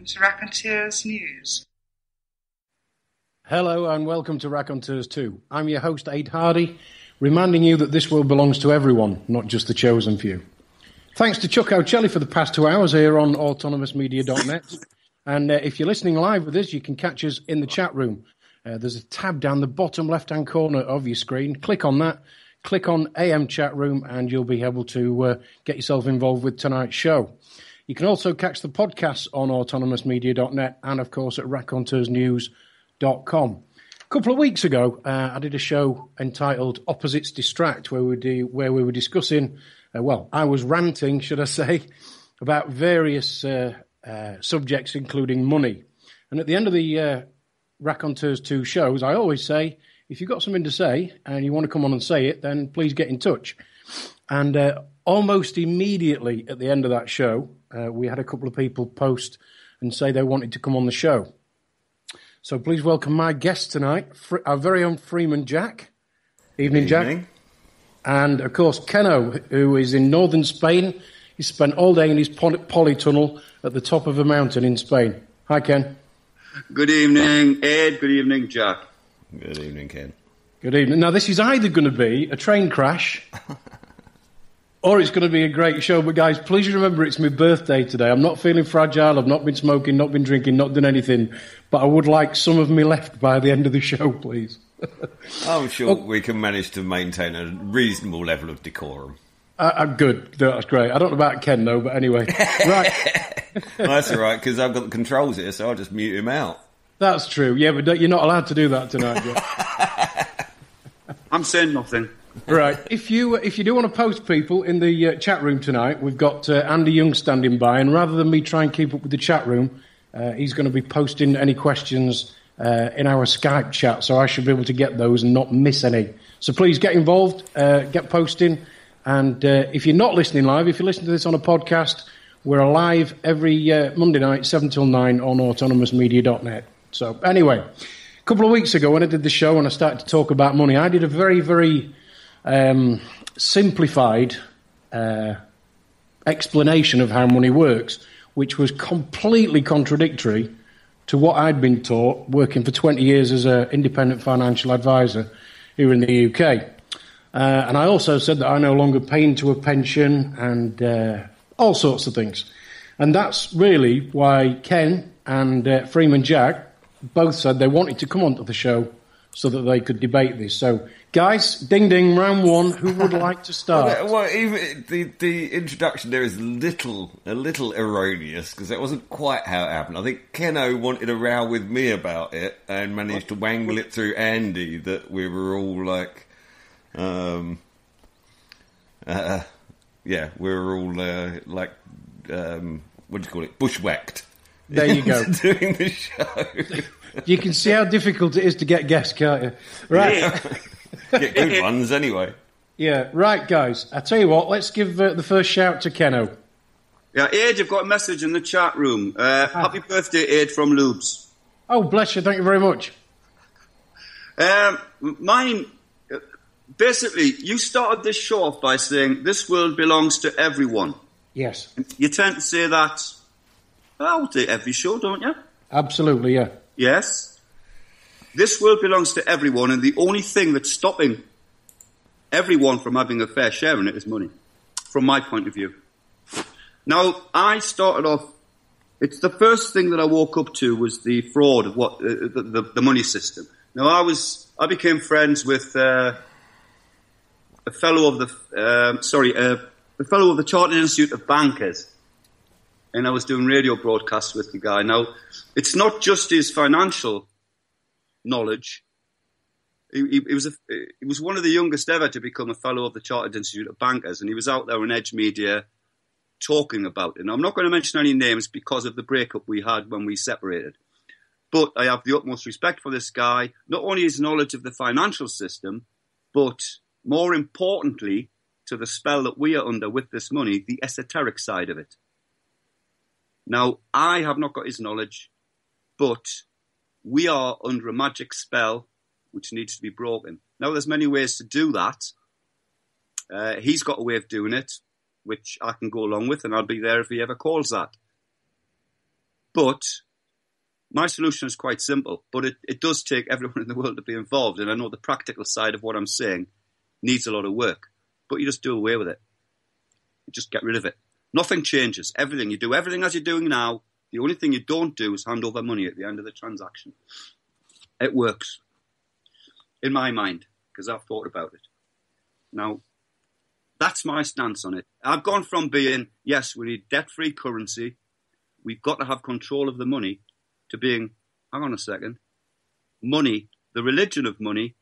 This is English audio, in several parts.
to Raconteurs News. Hello and welcome to Raconteurs Too. I'm your host, Ade Hardy, reminding you that this world belongs to everyone, not just the chosen few. Thanks to Chuck O'Chelly for the past 2 hours here on autonomousmedia.net. And if you're listening live with us, you can catch us in the chat room. There's a tab down the bottom left-hand corner of your screen. Click on that. Click on AM chat room and you'll be able to get yourself involved with tonight's show. You can also catch the podcasts on autonomousmedia.net and, of course, at raconteursnews.com. A couple of weeks ago, I did a show entitled Opposites Distract, where we were discussing, I was ranting, should I say, about various subjects, including money. And at the end of the Raconteurs 2 shows, I always say, if you've got something to say and you want to come on and say it, then please get in touch. And almost immediately at the end of that show, we had a couple of people post and say they wanted to come on the show. So please welcome my guest tonight, our very own Freeman Jack. Evening, Jack. And, of course, Kenno, who is in northern Spain. He spent all day in his polytunnel at the top of a mountain in Spain. Hi, Ken. Good evening, Ed. Good evening, Jack. Good evening, Ken. Good evening. Now, this is either going to be a train crash or it's going to be a great show. But, guys, please remember it's my birthday today. I'm not feeling fragile. I've not been smoking, not been drinking, not done anything. But I would like some of me left by the end of the show, please. I'm sure we can manage to maintain a reasonable level of decorum. I'm good. That's great. I don't know about Ken, though, but anyway. Right. Well, that's all right, because I've got the controls here, so I'll just mute him out. That's true. Yeah, but you're not allowed to do that tonight, Jack. I'm saying nothing. Right. If you do want to post people in the chat room tonight, we've got Andy Young standing by, and rather than me try and keep up with the chat room, he's going to be posting any questions in our Skype chat, so I should be able to get those and not miss any. So please get involved, get posting, and if you're not listening live, if you're listening to this on a podcast, we're alive every Monday night, 7 till 9 on autonomousmedia.net. So anyway, a couple of weeks ago when I did the show and I started to talk about money, I did a very, very simplified explanation of how money works, which was completely contradictory to what I'd been taught working for 20 years as an independent financial advisor here in the UK. And I also said that I no longer pay into a pension and all sorts of things. And that's really why Ken and Freeman Jack both said they wanted to come onto the show so that they could debate this. So, guys, ding ding, round one. Who would like to start? Well, even the introduction there is a little erroneous, because that wasn't quite how it happened. I think Kenno wanted a row with me about it and managed to wangle it through Andy that we were all like, we were all like, what do you call it, bushwhacked. There you go. Doing the show. You can see how difficult it is to get guests, can't you? Right. Yeah. Get good ones anyway. Yeah, right, guys. I tell you what, let's give the first shout to Kenno. Yeah, Ed, you've got a message in the chat room. Happy birthday, Ed, from Lubes. Oh, bless you. Thank you very much. Mine, basically, you started this show off by saying this world belongs to everyone. Yes. You tend to say that about every show, don't you? Absolutely, yeah. Yes. This world belongs to everyone, and the only thing that's stopping everyone from having a fair share in it is money, from my point of view. Now, I started off, it's the first thing that I woke up to was the fraud of what the money system. Now, I became friends with a fellow of the Chartered Institute of Bankers. And I was doing radio broadcasts with the guy. Now, it's not just his financial knowledge. He was one of the youngest ever to become a fellow of the Chartered Institute of Bankers, and he was out there on Edge Media talking about it. Now, I'm not going to mention any names because of the breakup we had when we separated. But I have the utmost respect for this guy, not only his knowledge of the financial system, but more importantly, to the spell that we are under with this money, the esoteric side of it. Now, I have not got his knowledge, but we are under a magic spell which needs to be broken. Now, there's many ways to do that. He's got a way of doing it, which I can go along with, and I'll be there if he ever calls that. But my solution is quite simple, but it does take everyone in the world to be involved. And I know the practical side of what I'm saying needs a lot of work, but you just do away with it. You just get rid of it. Nothing changes. Everything. You do everything as you're doing now. The only thing you don't do is hand over money at the end of the transaction. It works. In my mind, because I've thought about it. Now, that's my stance on it. I've gone from being, yes, we need debt-free currency, we've got to have control of the money, to being, hang on a second, money, the religion of money,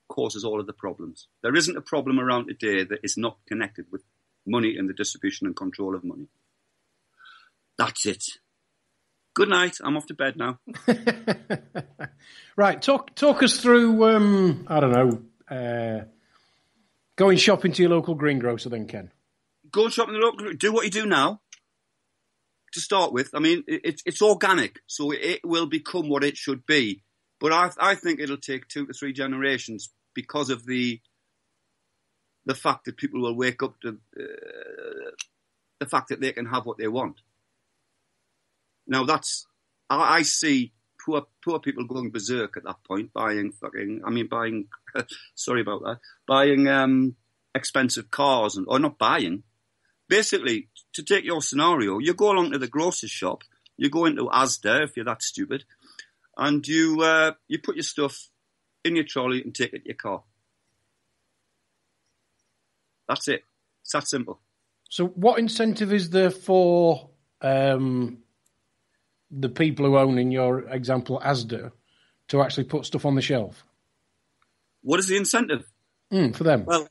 causes all of the problems. There isn't a problem around today that is not connected with money and the distribution and control of money. That's it. Good night. I'm off to bed now. Right. Talk us through, I don't know, going shopping to your local greengrocer then, Ken. Go shopping in the local, do what you do now. To start with, I mean, it's organic, so it will become what it should be. But I think it'll take 2 to 3 generations because of the fact that people will wake up to the fact that they can have what they want. Now I see poor people going berserk at that point, buying expensive cars or not buying. Basically, to take your scenario, you go along to the grocer's shop, you go into Asda if you're that stupid, and you put your stuff in your trolley and take it to your car. That's it. It's that simple. So what incentive is there for the people who own, in your example, Asda, to actually put stuff on the shelf? What is the incentive? For them? Well,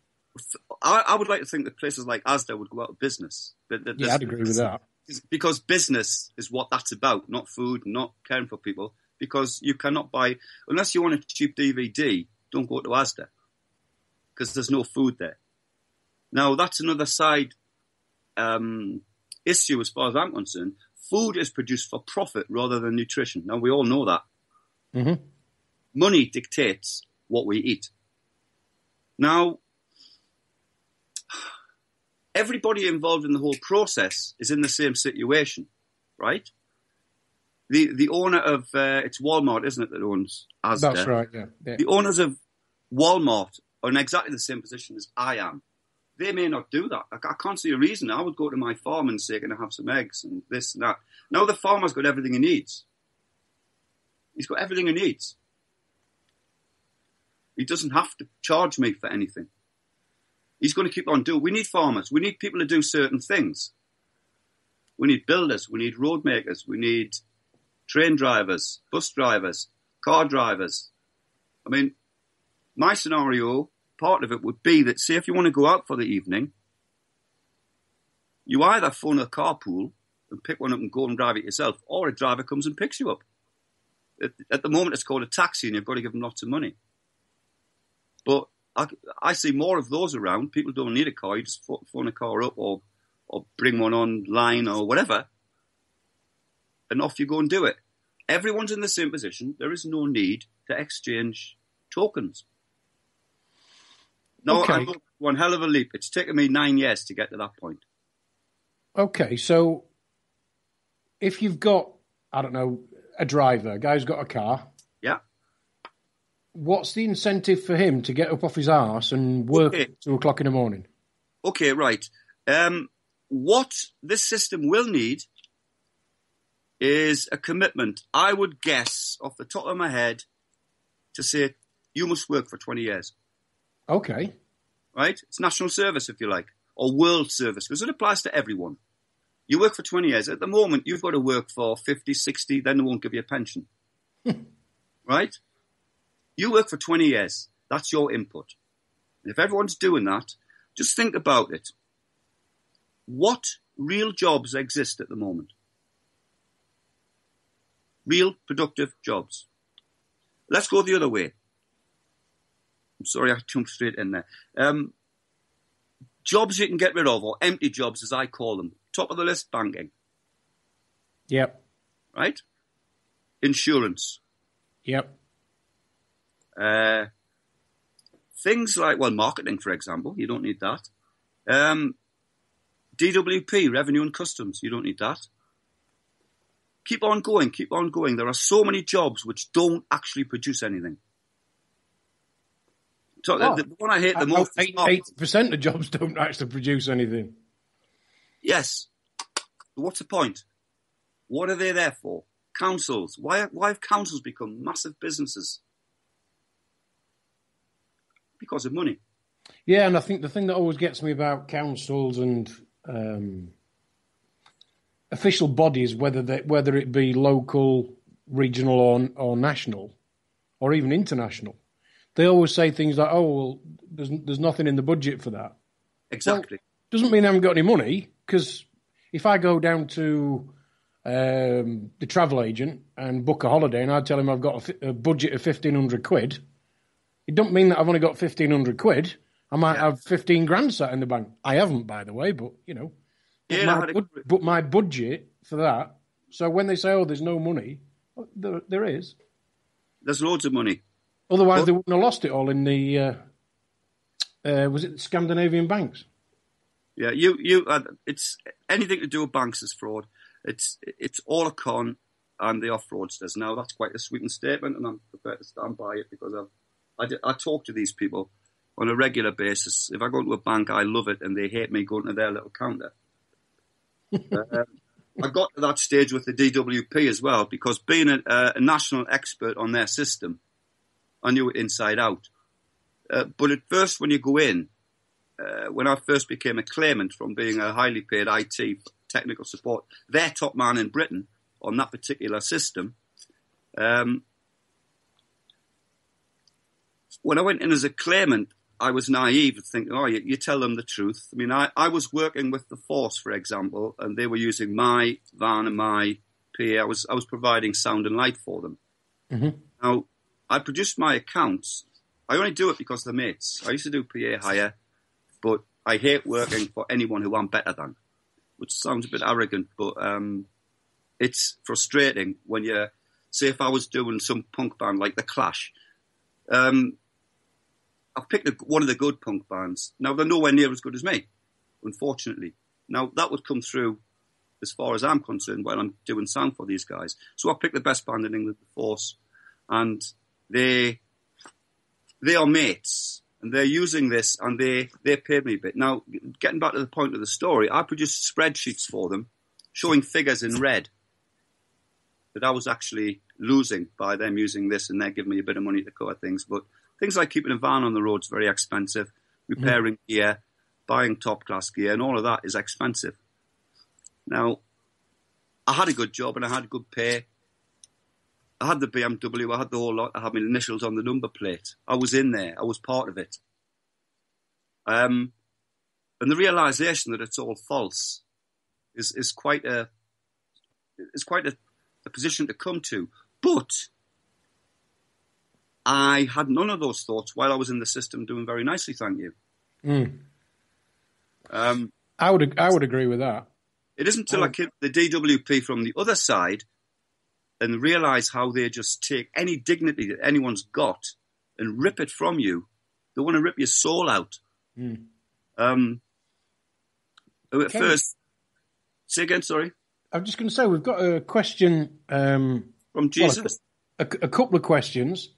I would like to think that places like Asda would go out of business. Yeah, I'd agree with that. Because business is what that's about, not food, not caring for people. Because you cannot buy, unless you want a cheap DVD, don't go to Asda. Because there's no food there. Now, that's another side issue as far as I'm concerned. Food is produced for profit rather than nutrition. Now, we all know that. Mm-hmm. Money dictates what we eat. Now, everybody involved in the whole process is in the same situation, right? The owner of, it's Walmart, isn't it, that owns Asda? That's right, yeah. The owners of Walmart are in exactly the same position as I am. They may not do that. I can't see a reason. I would go to my farm and say, can I have some eggs and this and that. Now the farmer's got everything he needs. He's got everything he needs. He doesn't have to charge me for anything. He's going to keep on doing. We need farmers. We need people to do certain things. We need builders. We need road makers. We need train drivers, bus drivers, car drivers. I mean, my scenario, part of it would be that, say, if you want to go out for the evening, you either phone a carpool and pick one up and go and drive it yourself, or a driver comes and picks you up. At the moment, it's called a taxi, and you've got to give them lots of money. But I see more of those around. People don't need a car. You just phone a car up or bring one online or whatever, and off you go and do it. Everyone's in the same position. There is no need to exchange tokens. No, okay. I'm going one hell of a leap. It's taken me 9 years to get to that point. Okay, so if you've got, I don't know, a driver, a guy who's got a car. Yeah. What's the incentive for him to get up off his arse and work at 2 o'clock in the morning? Okay, right. What this system will need is a commitment. I would guess, off the top of my head, to say you must work for 20 years. Okay. Right? It's national service, if you like, or world service, because it applies to everyone. You work for 20 years. At the moment, you've got to work for 50, 60, then they won't give you a pension. Right? You work for 20 years. That's your input. And if everyone's doing that, just think about it. What real jobs exist at the moment? Real productive jobs. Let's go the other way. I'm sorry, I jumped straight in there. Jobs you can get rid of, or empty jobs as I call them. Top of the list, banking. Yep. Right? Insurance. Yep. Things like, well, marketing, for example, you don't need that. DWP, Revenue and Customs, you don't need that. keep on going, keep on going. There are so many jobs which don't actually produce anything. So the one I hate the most... 80% of jobs don't actually produce anything. Yes. What's the point? What are they there for? Councils. Why have councils become massive businesses? Because of money. Yeah, and I think the thing that always gets me about councils and official bodies, whether it be local, regional, or national, or even international, they always say things like, "Oh, well, there's nothing in the budget for that." Exactly. Well, doesn't mean I haven't got any money, because if I go down to the travel agent and book a holiday, and I tell him I've got a budget of 1,500 quid, it don't mean that I've only got 1,500 quid. I might have 15 grand sat in the bank. I haven't, by the way, but you know. But my budget for that. So when they say, "Oh, there's no money," there is. There's loads of money. Otherwise, they wouldn't have lost it all in the. Was it Scandinavian banks? Yeah, it's anything to do with banks is fraud. It's all a con, and they are fraudsters. Now that's quite a sweeping statement, and I'm prepared to stand by it because I talk to these people on a regular basis. If I go to a bank, I love it, and they hate me going to their little counter. I got to that stage with the DWP as well, because being a national expert on their system, I knew it inside out. But at first, when you go in, when I first became a claimant from being a highly paid IT technical support, their top man in Britain on that particular system, when I went in as a claimant, I was naive, thinking, "Oh, you tell them the truth." I mean, I was working with the force, for example, and they were using my van and my PA. I was providing sound and light for them. Mm-hmm. Now, I produced my accounts. I only do it because they're mates. I used to do PA hire, but I hate working for anyone who I'm better than, which sounds a bit arrogant, but it's frustrating when you, say if I was doing some punk band like The Clash, I've picked one of the good punk bands. Now, they're nowhere near as good as me, unfortunately. Now, that would come through, as far as I'm concerned, while I'm doing sound for these guys. So I picked the best band in England, The Force, and they are mates, and they're using this, and they paid me a bit. Now, getting back to the point of the story, I produced spreadsheets for them, showing figures in red that I was actually losing by them using this, and they're giving me a bit of money to cover things. But things like keeping a van on the road is very expensive, repairing gear, buying top-class gear, and all of that is expensive. Now, I had a good job and I had good pay. I had the BMW, I had the whole lot, I had my initials on the number plate. I was in there, I was part of it. And the realisation that it's all false is quite a position to come to. But I had none of those thoughts while I was in the system doing very nicely, thank you. I would agree with that. It isn't until I came to the DWP from the other side and realise how they just take any dignity that anyone's got and rip it from you. They want to rip your soul out. At first, say again, sorry. I'm just going to say, we've got a question from Jesus. Well, a couple of questions.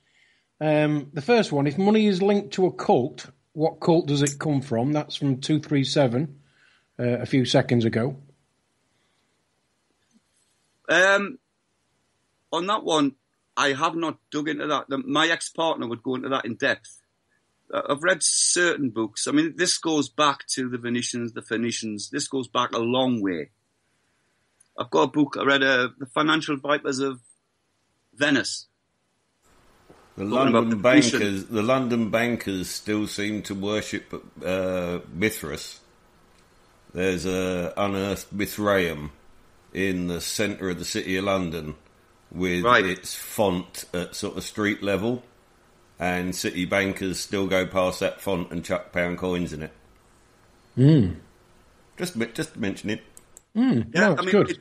The first one, if money is linked to a cult, what cult does it come from? That's from 237 a few seconds ago. On that one, I have not dug into that. My ex-partner would go into that in depth. I've read certain books. I mean, this goes back to the Venetians, the Phoenicians. This goes back a long way. I've got a book. I read The Financial Vipers of Venice. The London bankers still seem to worship Mithras. There's a unearthed Mithraeum in the centre of the city of London with its font at sort of street level, and city bankers still go past that font and chuck pound coins in it. Just to mention it. Yeah, no, I mean, good.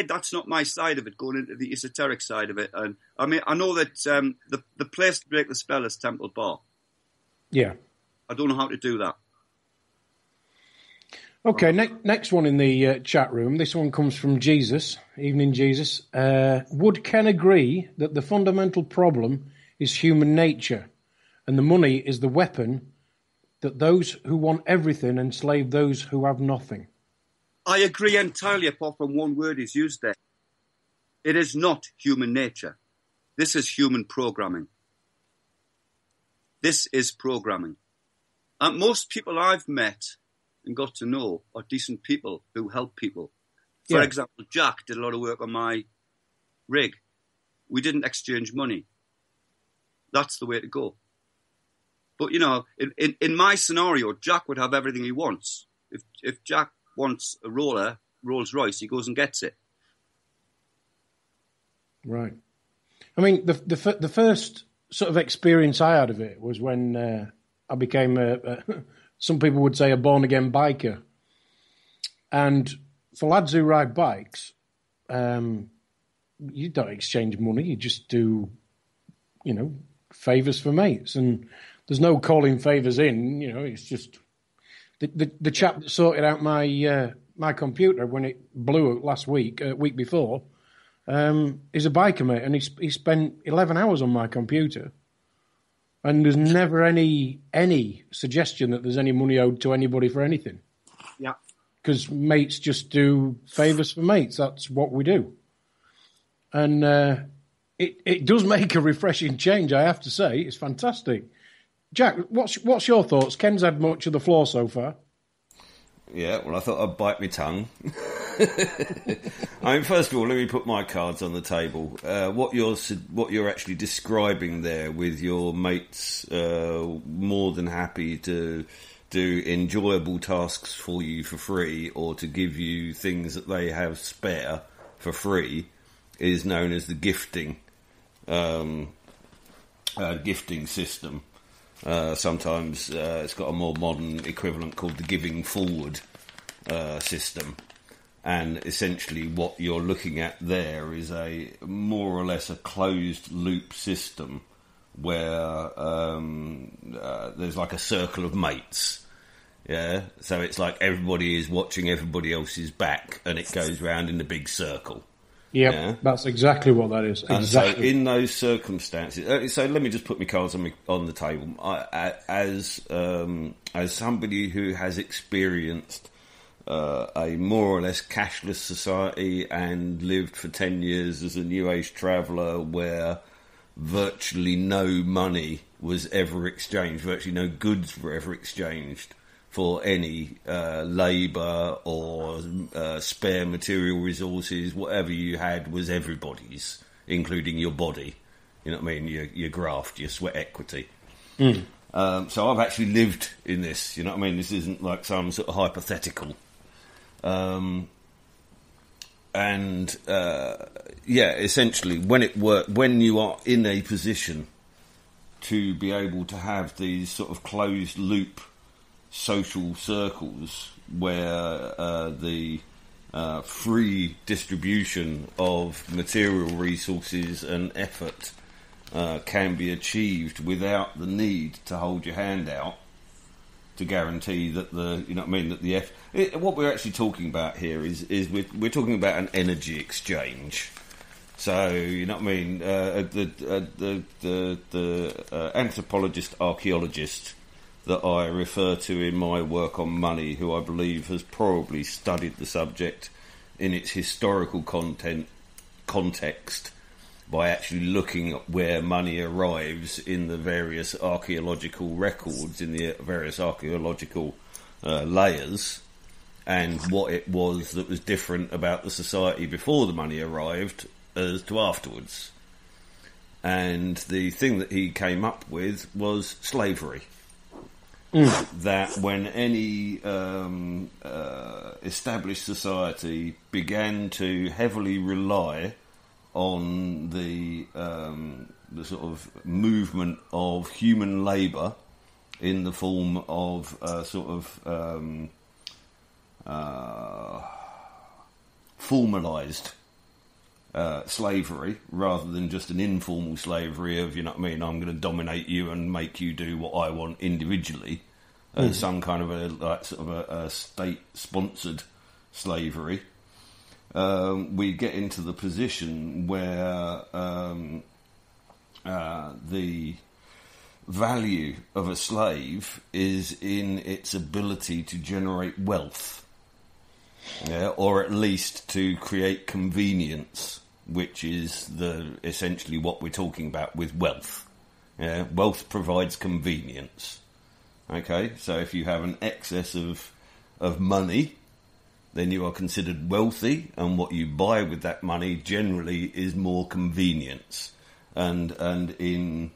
That's not my side of it, going into the esoteric side of it. And I mean, I know that the place to break the spell is Temple Bar. Yeah. I don't know how to do that. Okay, next one in the chat room. This one comes from Jesus. Evening, Jesus. Would Ken agree that the fundamental problem is human nature, and the money is the weapon that those who want everything enslave those who have nothing? I agree entirely, apart from one word is used there. It is not human nature. This is human programming. This is programming. And most people I've met and got to know are decent people who help people. For example, Jack did a lot of work on my rig. We didn't exchange money. That's the way to go. But, you know, in my scenario, Jack would have everything he wants. If Jack wants a Rolls Royce, he goes and gets it. Right. I mean, the first sort of experience I had of it was when I became some people would say a born-again biker. And for lads who ride bikes, you don't exchange money. You just do, you know, favours for mates. And there's no calling favours in, you know, it's just... The chap that sorted out my computer when it blew last week, week before, is a biker, mate. And he spent 11 hours on my computer. And there's never any suggestion that there's any money owed to anybody for anything. Yeah. Because mates just do favours for mates. That's what we do. And it does make a refreshing change, I have to say. It's fantastic. Jack, what's your thoughts? Ken's had much of the floor so far. Yeah, well, I thought I'd bite my tongue. I mean, first of all, let me put my cards on the table. What you're actually describing there, with your mates more than happy to do enjoyable tasks for you for free, or to give you things that they have spare for free, is known as the gifting system. Sometimes it's got a more modern equivalent called the giving forward system. And essentially what you're looking at there is a more or less a closed loop system where there's like a circle of mates. Yeah, so it's like everybody is watching everybody else's back, and it goes round in the big circle. Yep, yeah, that's exactly what that is. And exactly. So in those circumstances, so let me just put my cards on the table. As somebody who has experienced a more or less cashless society and lived for 10 years as a New Age traveller where virtually no money was ever exchanged, virtually no goods were ever exchanged for any labour or spare material resources. Whatever you had was everybody's, including your body. You know what I mean? Your graft, your sweat equity. So I've actually lived in this. You know what I mean? This isn't like some sort of hypothetical. Essentially, when you are in a position to be able to have these sort of closed loop social circles where the free distribution of material resources and effort can be achieved without the need to hold your hand out to guarantee that what we're actually talking about here is we're talking about an energy exchange. So you know what I mean. The anthropologist, archaeologist that I refer to in my work on money, who I believe has probably studied the subject in its historical context by actually looking at where money arrives in the various archaeological records, in the various archaeological layers, and what it was that was different about the society before the money arrived as to afterwards. And the thing that he came up with was slavery. That when any established society began to heavily rely on the sort of movement of human labour in the form of formalised slavery, rather than just an informal slavery of, you know what I mean, I'm going to dominate you and make you do what I want individually. as some kind of a state-sponsored slavery, we get into the position where the value of a slave is in its ability to generate wealth, or at least to create convenience, which is essentially what we're talking about with wealth. Wealth provides convenience. Okay, so if you have an excess of money, then you are considered wealthy, and what you buy with that money generally is more convenience. And in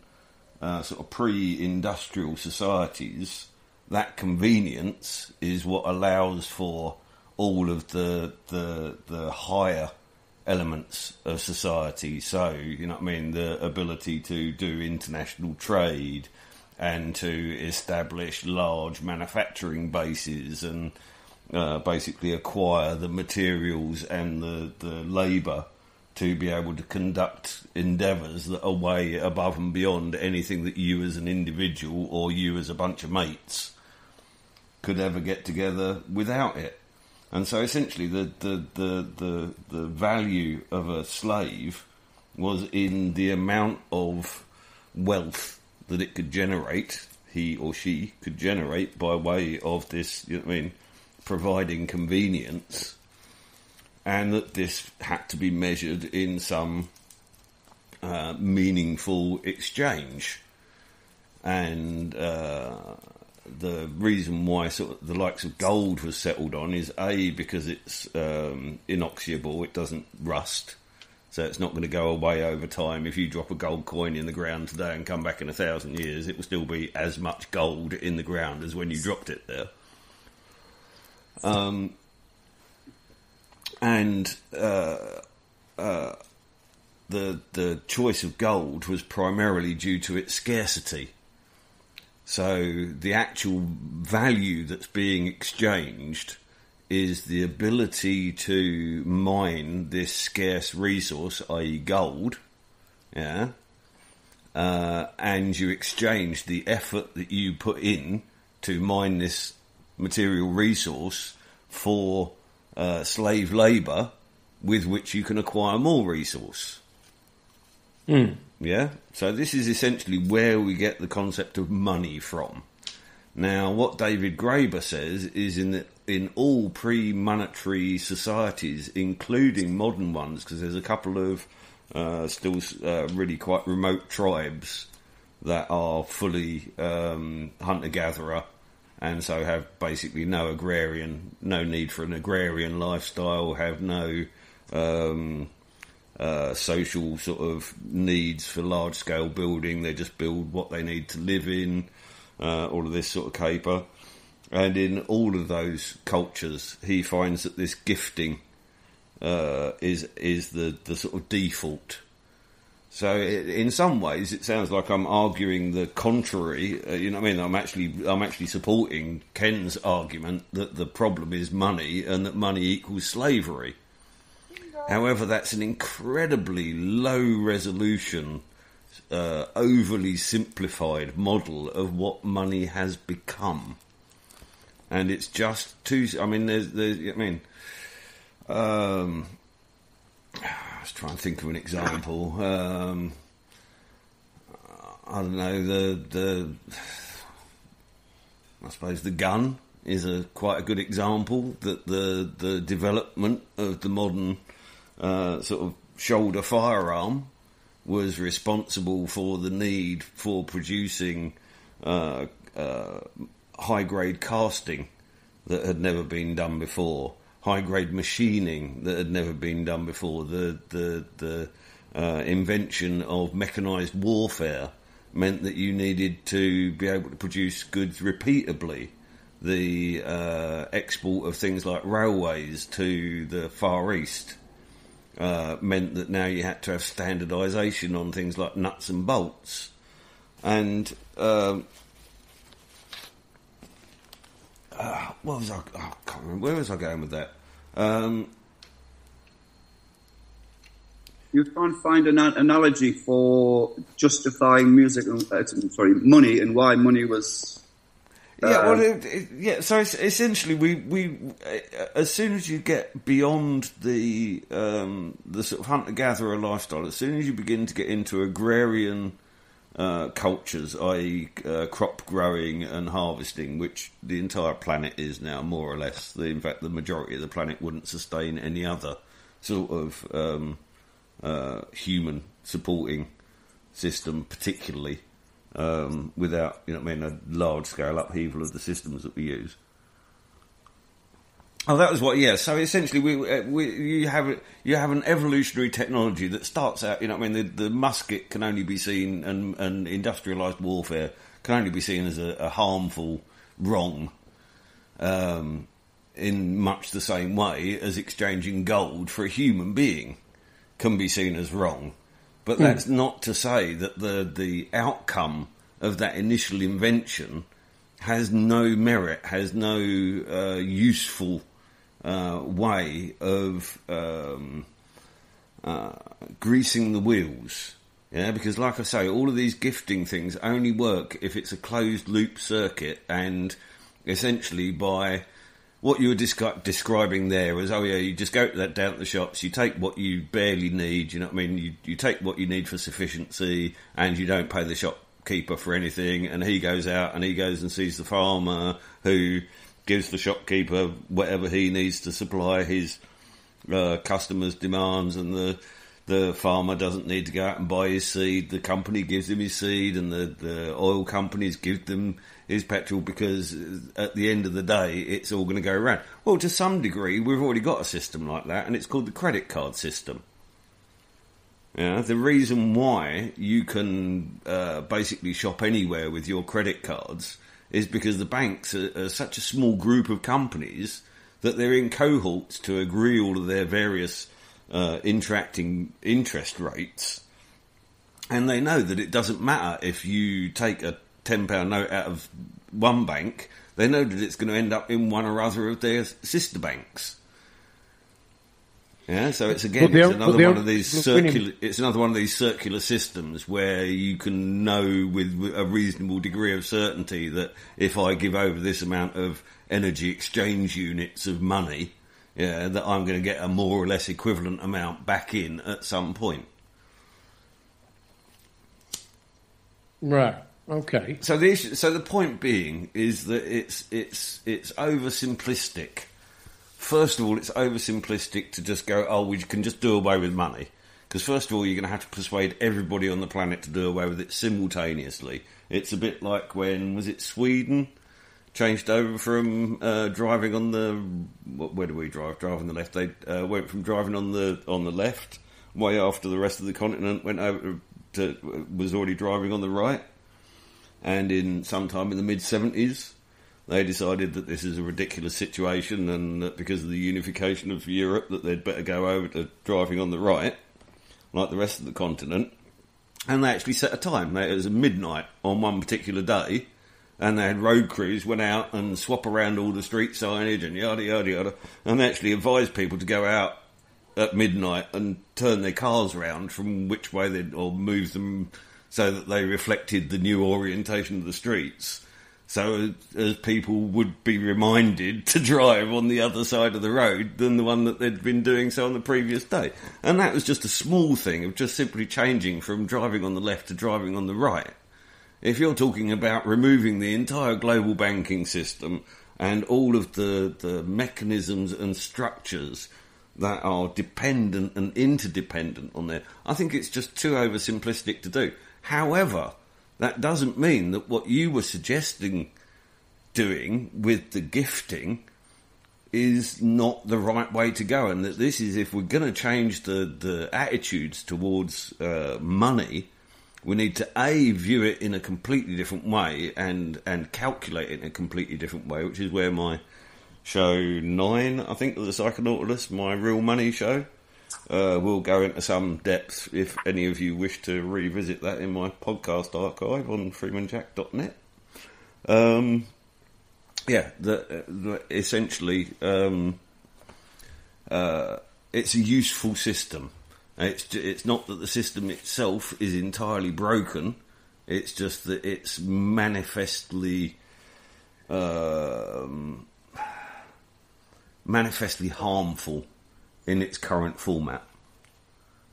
sort of pre-industrial societies, that convenience is what allows for all of the higher elements of society. So, you know what I mean, the ability to do international trade and to establish large manufacturing bases and basically acquire the materials and the labour to be able to conduct endeavours that are way above and beyond anything that you as an individual or you as a bunch of mates could ever get together without it. And so essentially the value of a slave was in the amount of wealth that it could generate, he or she could generate by way of this, you know what I mean, providing convenience, and that this had to be measured in some meaningful exchange. And the reason why sort of the likes of gold was settled on is A, because it's inoxiable, it doesn't rust, so it's not going to go away over time. If you drop a gold coin in the ground today and come back in 1,000 years, it will still be as much gold in the ground as when you dropped it there. The choice of gold was primarily due to its scarcity. So the actual value that's being exchanged is the ability to mine this scarce resource, i.e. gold, and you exchange the effort that you put in to mine this material resource for slave labour with which you can acquire more resource. Yeah? So this is essentially where we get the concept of money from. Now, what David Graeber says is in all pre-monetary societies, including modern ones, because there's a couple of still really quite remote tribes that are fully hunter-gatherer, and so have basically no need for an agrarian lifestyle, have no social sort of needs for large-scale building. They just build what they need to live in, all of this sort of caper. And in all of those cultures, he finds that this gifting is the sort of default. So in some ways, it sounds like I'm arguing the contrary. You know what I mean? I'm actually supporting Ken's argument that the problem is money and that money equals slavery. However, that's an incredibly low resolution, overly simplified model of what money has become. And it's just too... I mean, let's try and think of an example. I don't know, I suppose the gun is quite a good example, that the development of the modern sort of shoulder firearm was responsible for the need for producing high-grade casting that had never been done before, high-grade machining that had never been done before. The invention of mechanised warfare meant that you needed to be able to produce goods repeatably. The export of things like railways to the Far East meant that now you had to have standardisation on things like nuts and bolts. And what was I can't remember. Where was I going with that? You can't find an analogy for justifying money and why money was... So essentially, we as soon as you get beyond the sort of hunter-gatherer lifestyle, as soon as you begin to get into agrarian cultures, i.e., crop growing and harvesting, which the entire planet is now, more or less. In fact, the majority of the planet wouldn't sustain any other sort of human supporting system, particularly. Without, a large-scale upheaval of the systems that we use. Oh, that was what. Yeah. So essentially, you have an evolutionary technology that starts out. The musket can only be seen, and industrialised warfare can only be seen as a harmful wrong, in much the same way as exchanging gold for a human being can be seen as wrong. But that's not to say that the outcome of that initial invention has no merit, has no useful way of greasing the wheels. Yeah, because like I say, all of these gifting things only work if it's a closed loop circuit, and essentially by what you were describing there was, you just go down to the shops, you take what you barely need, you take what you need for sufficiency, and you don't pay the shopkeeper for anything, and he goes out and he goes and sees the farmer who gives the shopkeeper whatever he needs to supply his customers' demands, and the farmer doesn't need to go out and buy his seed, the company gives him his seed, and the oil companies give them his petrol, because at the end of the day, it's all going to go around. Well, to some degree, we've already got a system like that, and it's called the credit card system. Yeah, the reason why you can basically shop anywhere with your credit cards is because the banks are such a small group of companies that they're in cohorts to agree all of their various interacting interest rates, and they know that it doesn't matter if you take a £10 note out of one bank, they know that it's going to end up in one or other of their sister banks. Yeah, so it's another one of these circular systems where you can know with a reasonable degree of certainty that if I give over this amount of energy exchange units of money, that I'm going to get a more or less equivalent amount back in at some point. Right. Okay. So the point being is that it's oversimplistic. First of all, it's oversimplistic to just go, we can just do away with money. Because first of all, you're going to have to persuade everybody on the planet to do away with it simultaneously. It's a bit like when, was it Sweden, changed over from driving on the... Where do we drive? Drive on the left. They went from driving on the left, way after the rest of the continent went over was already driving on the right. And sometime in the mid-70s, they decided that this is a ridiculous situation, and that because of the unification of Europe, that they'd better go over to driving on the right, like the rest of the continent. And they actually set a time. It was midnight on one particular day, and they had road crews went out and swap around all the street signage and yada, yada, yada, and they actually advised people to go out at midnight and turn their cars around from which way or move them so that they reflected the new orientation of the streets, so as people would be reminded to drive on the other side of the road than the one that they'd been doing so on the previous day. And that was just a small thing of just simply changing from driving on the left to driving on the right. If you're talking about removing the entire global banking system and all of the mechanisms and structures that are dependent and interdependent on there, I think it's just too oversimplistic to do. However, that doesn't mean that what you were suggesting doing with the gifting is not the right way to go, and that this is, if we're going to change the attitudes towards money, we need to view it in a completely different way and calculate it in a completely different way, which is where my show 9, I think, of the Psychonautilus, my real money show, we'll go into some depth if any of you wish to revisit that in my podcast archive on freemanjack.net. Essentially, it's a useful system. It's not that the system itself is entirely broken. It's just that it's manifestly manifestly harmful in its current format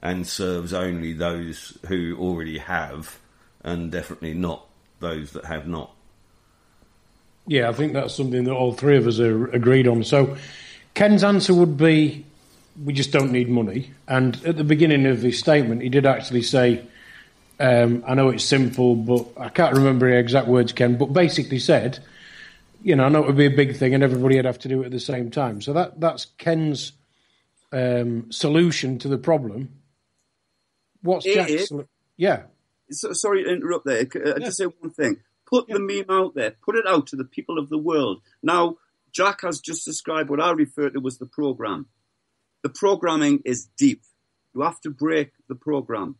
and serves only those who already have, and definitely not those that have not. Yeah, I think that's something that all three of us are agreed on. So Ken's answer would be, we just don't need money. And at the beginning of his statement, he did actually say, I know it's simple, but I can't remember the exact words, Ken, but basically said, I know it would be a big thing and everybody would have to do it at the same time. So that's Ken's solution to the problem. What's Jack's solution? Yeah. Sorry to interrupt there. I just say one thing. Put the meme out there. Put it out to the people of the world. Now, Jack has just described what I refer to as the program. The programming is deep. You have to break the program.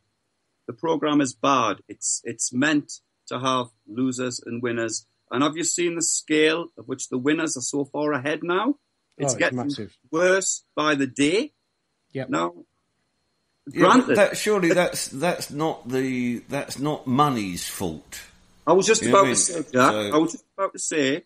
The program is bad. It's meant to have losers and winners. And have you seen the scale of which the winners are so far ahead now? It's getting massive. Worse by the day. Yep. Now, granted, surely that's not money's fault. I was just about to say, Jack. I was just about to say,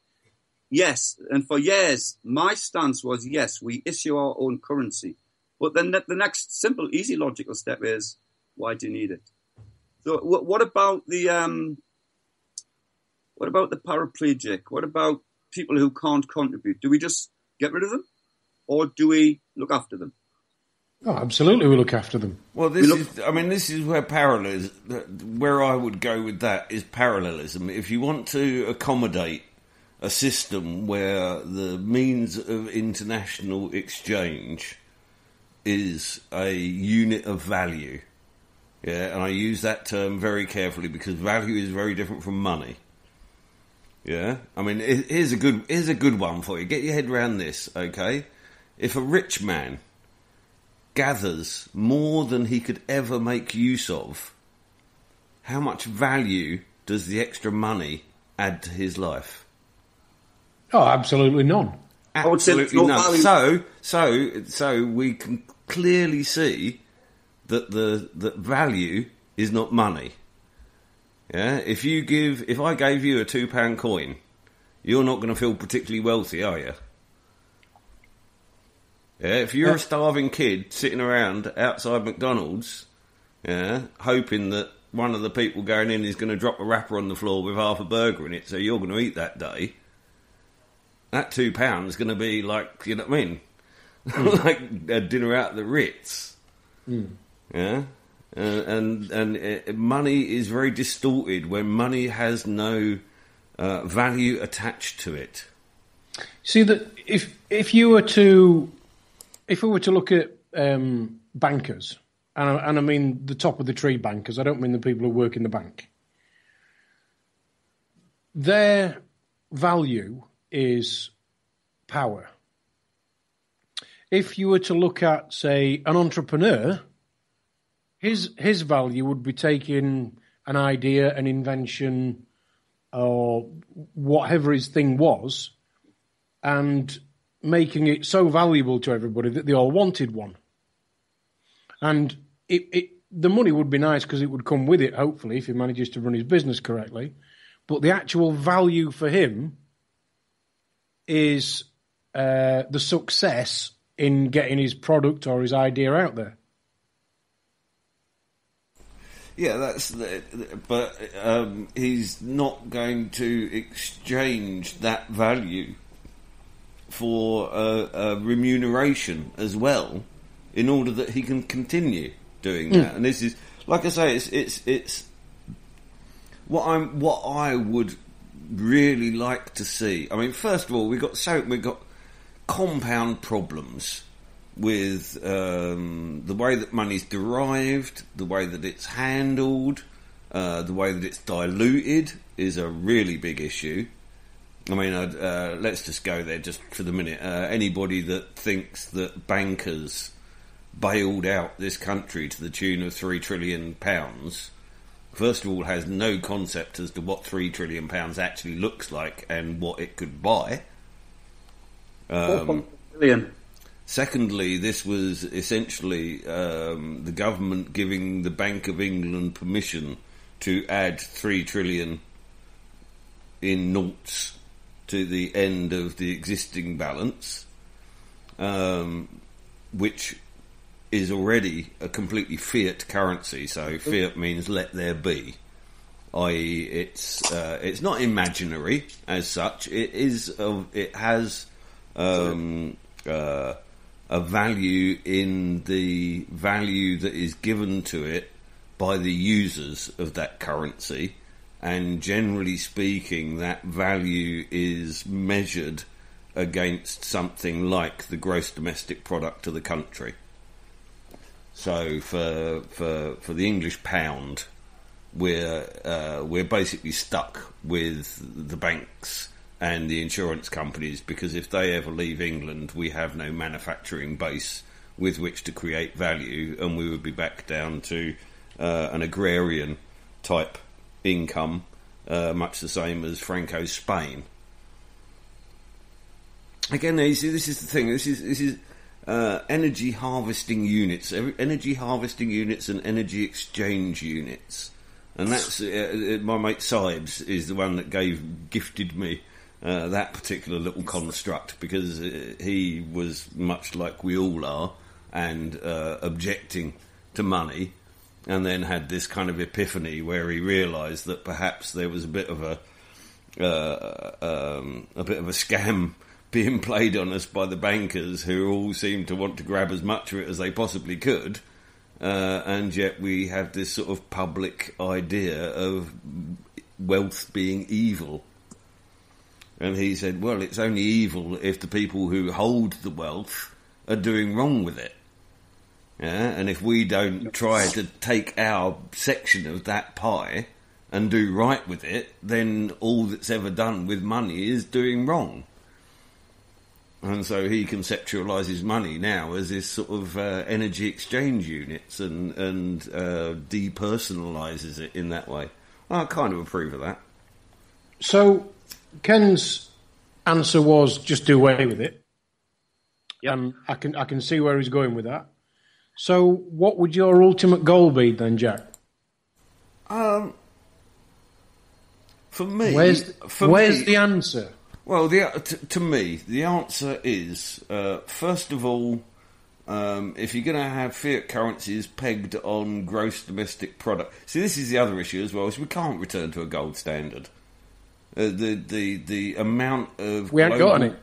yes. And for years, my stance was, yes, we issue our own currency. But then the next simple, easy, logical step is, why do you need it? So what about the paraplegic? What about people who can't contribute? Do we just get rid of them, or do we look after them? Oh, absolutely, we look after them. Well, this is where I would go with that is parallelism. If you want to accommodate a system where the means of international exchange is a unit of value, and I use that term very carefully because value is very different from money. Yeah, I mean, here's a good one for you. Get your head around this, okay? If a rich man gathers more than he could ever make use of, how much value does the extra money add to his life? Oh, absolutely none. Absolutely none. So we can clearly see that that value is not money. Yeah, if I gave you a £2 coin, you're not going to feel particularly wealthy, are you? Yeah, if you're a starving kid sitting around outside McDonald's, hoping that one of the people going in is going to drop a wrapper on the floor with half a burger in it, so you're going to eat that day, that £2 is going to be like, you know what I mean? Like a dinner out at the Ritz. Yeah? And money is very distorted when money has no value attached to it. See, that if we were to look at bankers, and I mean the top of the tree bankers, I don't mean the people who work in the bank. Their value is power. If you were to look at, say, an entrepreneur, his value would be taking an idea, an invention, or whatever his thing was, and making it so valuable to everybody that they all wanted one. And the money would be nice because it would come with it, hopefully, if he manages to run his business correctly. But the actual value for him is the success in getting his product or his idea out there. Yeah, but he's not going to exchange that value for a remuneration as well, in order that he can continue doing that. And this is, like I say, it's what I would really like to see. I mean, first of all, we've got compound problems with the way that money's derived, the way that it's handled, the way that it's diluted is a really big issue. I mean, let's just go there just for the minute. Anybody that thinks that bankers bailed out this country to the tune of £3 trillion, first of all, has no concept as to what £3 trillion actually looks like and what it could buy. 4 billion. Secondly, this was essentially the government giving the Bank of England permission to add 3 trillion in noughts to the end of the existing balance, which is already a completely fiat currency. So fiat means let there be, i.e., it's not imaginary as such. It is. It has a value in the value that is given to it by the users of that currency, and generally speaking, that value is measured against something like the gross domestic product of the country. So for the English pound, we're basically stuck with the banks and the insurance companies, because if they ever leave England, we have no manufacturing base with which to create value, and we would be back down to an agrarian type income, much the same as Franco's Spain. Again, you see, this is the thing. This is energy harvesting units, and energy exchange units, and that's my mate Sibes is the one that gifted me that particular little construct, because he was much like we all are, and objecting to money, and then had this kind of epiphany where he realised that perhaps there was a bit of a scam being played on us by the bankers, who all seemed to want to grab as much of it as they possibly could, and yet we have this sort of public idea of wealth being evil. And he said, well, it's only evil if the people who hold the wealth are doing wrong with it. Yeah? And if we don't try to take our section of that pie and do right with it, then all that's ever done with money is doing wrong. And so he conceptualises money now as this sort of energy exchange units, and depersonalises it in that way. Well, I kind of approve of that. So Ken's answer was just do away with it. Yeah, I can see where he's going with that. So what would your ultimate goal be then, Jack? For me, where's the answer? Well, to me, the answer is, first of all, if you're going to have fiat currencies pegged on gross domestic product... See, this is the other issue as well, is we can't return to a gold standard. The amount of... We haven't got any.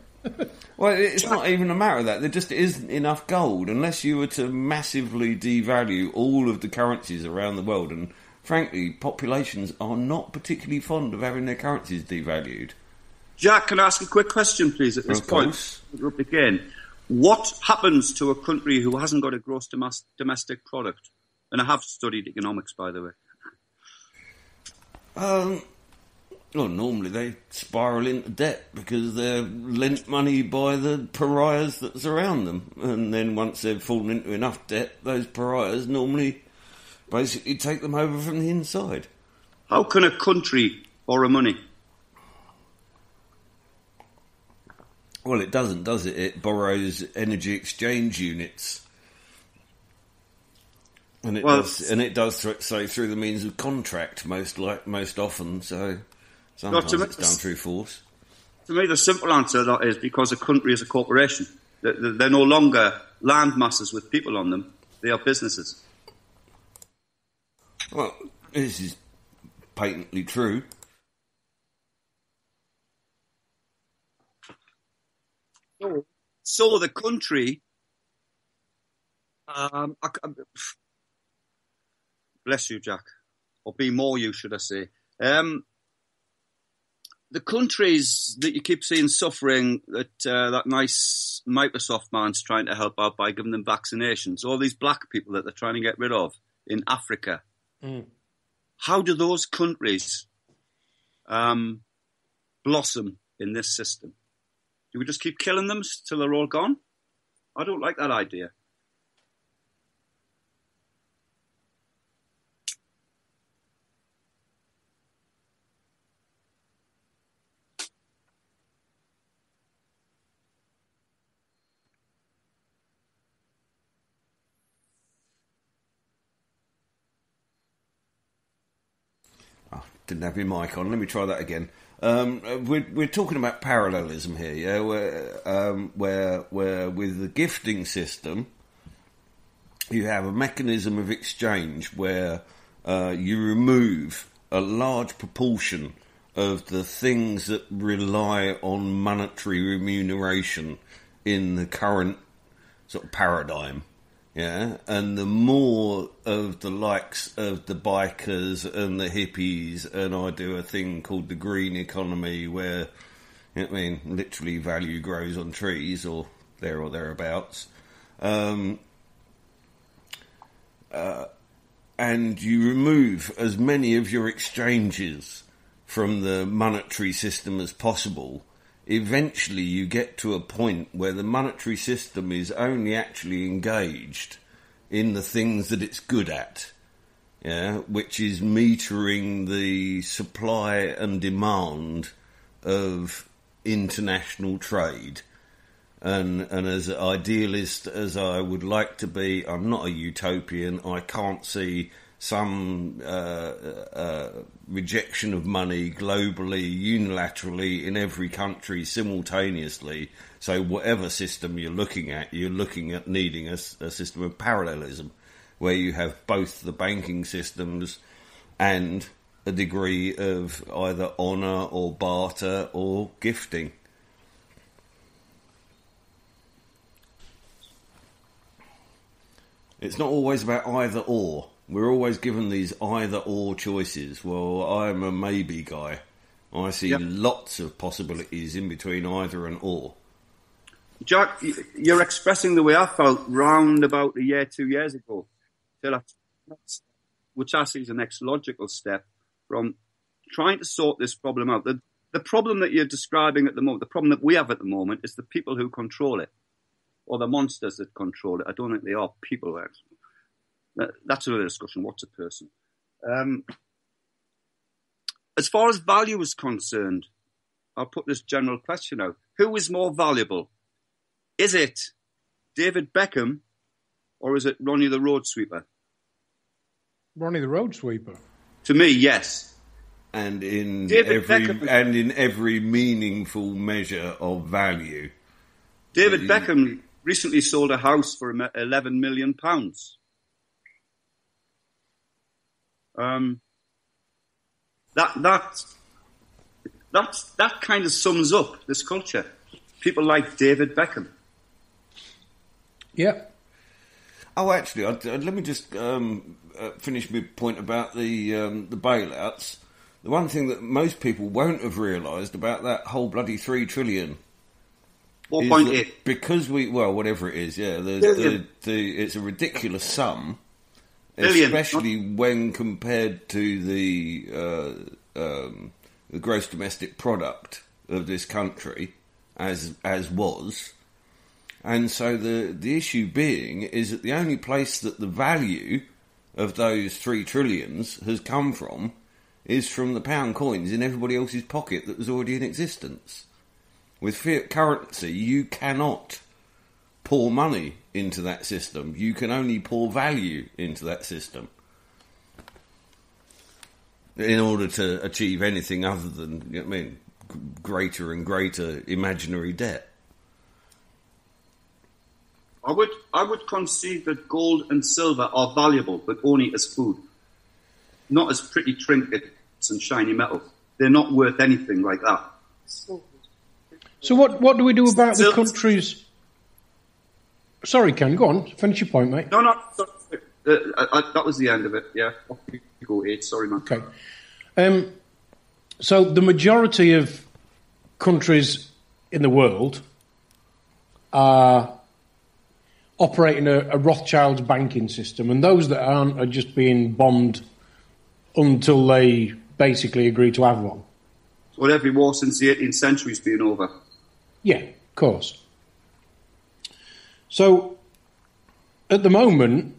Well, it's not even a matter of that. There just isn't enough gold, unless you were to massively devalue all of the currencies around the world. And frankly, populations are not particularly fond of having their currencies devalued. Jack, can I ask a quick question, please, at this point? Again, what happens to a country who hasn't got a gross domestic product? And I have studied economics, by the way. Well, normally they spiral into debt because they're lent money by the pariahs that surround them. And then once they've fallen into enough debt, those pariahs normally basically take them over from the inside. How can a country borrow money? Well, it doesn't, does it? It borrows energy exchange units. And it does through the means of contract most often, so sometimes it's done through force. To me, the simple answer to that is because a country is a corporation. They're no longer land masses with people on them. They are businesses. Well, this is patently true. So the country... bless you, Jack. Or be more you, should I say. The countries that you keep seeing suffering, that nice Microsoft man's trying to help out by giving them vaccinations, all these black people that they're trying to get rid of in Africa. How do those countries blossom in this system? Do we just keep killing them till they're all gone? I don't like that idea. Didn't have your mic on. Let me try that again. We're talking about parallelism here, yeah, where with the gifting system, you have a mechanism of exchange where you remove a large proportion of the things that rely on monetary remuneration in the current sort of paradigm. Yeah, and the more of the likes of the bikers and the hippies, and I do a thing called the green economy where, literally value grows on trees or thereabouts. And you remove as many of your exchanges from the monetary system as possible, eventually you get to a point where the monetary system is only actually engaged in the things that it's good at, yeah, which is metering the supply and demand of international trade. And as idealist as I would like to be, I'm not a utopian. I can't see some rejection of money globally, unilaterally, in every country simultaneously. So whatever system you're looking at needing a system of parallelism, where you have both the banking systems and a degree of either honour or barter or gifting. It's not always about either or. We're always given these either-or choices. Well, I'm a maybe guy. I see lots of possibilities in between either and or. Jack, you're expressing the way I felt round about a year, 2 years ago, which I see as the next logical step from trying to sort this problem out. The problem that you're describing at the moment, the problem that we have at the moment, is the people who control it, or the monsters that control it. I don't think they are people, actually. That's another discussion. What's a person? As far as value is concerned, I'll put this general question out. Who is more valuable? Is it David Beckham or is it Ronnie the Road Sweeper? Ronnie the Road Sweeper. To me, yes. And in every meaningful measure of value. David Beckham recently sold a house for £11 million. That kind of sums up this culture. People like David Beckham. Yeah. Oh, actually, let me just finish my point about the bailouts. The one thing that most people won't have realised about that whole bloody 3 trillion. 4.8. Because whatever it is, yeah, it's a ridiculous sum. Billion. Especially when compared to the gross domestic product of this country, as was, and so the issue being is that the only place that the value of those 3 trillions has come from is from the pound coins in everybody else's pocket that was already in existence. With fiat currency, you cannot pour money into that system. You can only pour value into that system in order to achieve anything other than, greater and greater imaginary debt. I would concede that gold and silver are valuable, but only as food, not as pretty trinkets and shiny metal. They're not worth anything like that. So what do we do about the countries? Sorry, Ken, go on. Finish your point, mate. No. That was the end of it, yeah. Off you go, Ade. Sorry, man. Okay. So the majority of countries in the world are operating a Rothschild banking system, and those that aren't are just being bombed until they basically agree to have one. Well, every war since the 18th century's been over. Yeah, of course. So, at the moment,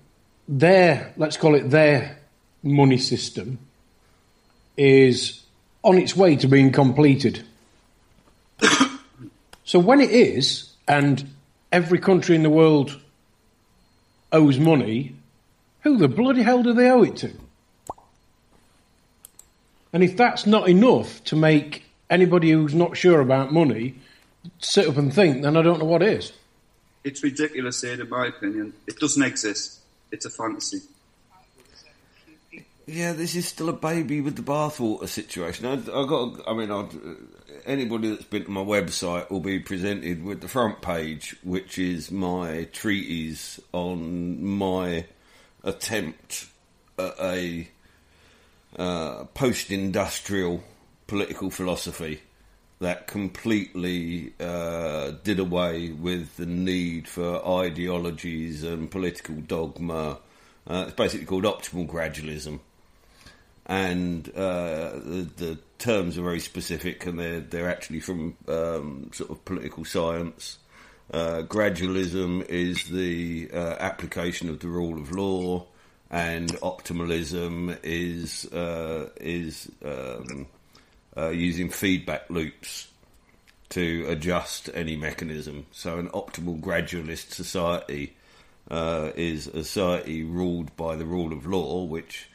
let's call it their money system, is on its way to being completed. So when it is, and every country in the world owes money, who the bloody hell do they owe it to? And if that's not enough to make anybody who's not sure about money sit up and think, then I don't know what is. It's ridiculous, Ade, in my opinion. It doesn't exist. It's a fantasy. Yeah, this is still a baby with the bathwater situation. Anybody that's been to my website will be presented with the front page, which is my treatise on my attempt at a post-industrial political philosophy that completely did away with the need for ideologies and political dogma. It's basically called optimal gradualism. And the terms are very specific, and they're actually from sort of political science. Gradualism is the application of the rule of law, and optimalism is using feedback loops to adjust any mechanism. So an optimal gradualist society is a society ruled by the rule of law, which,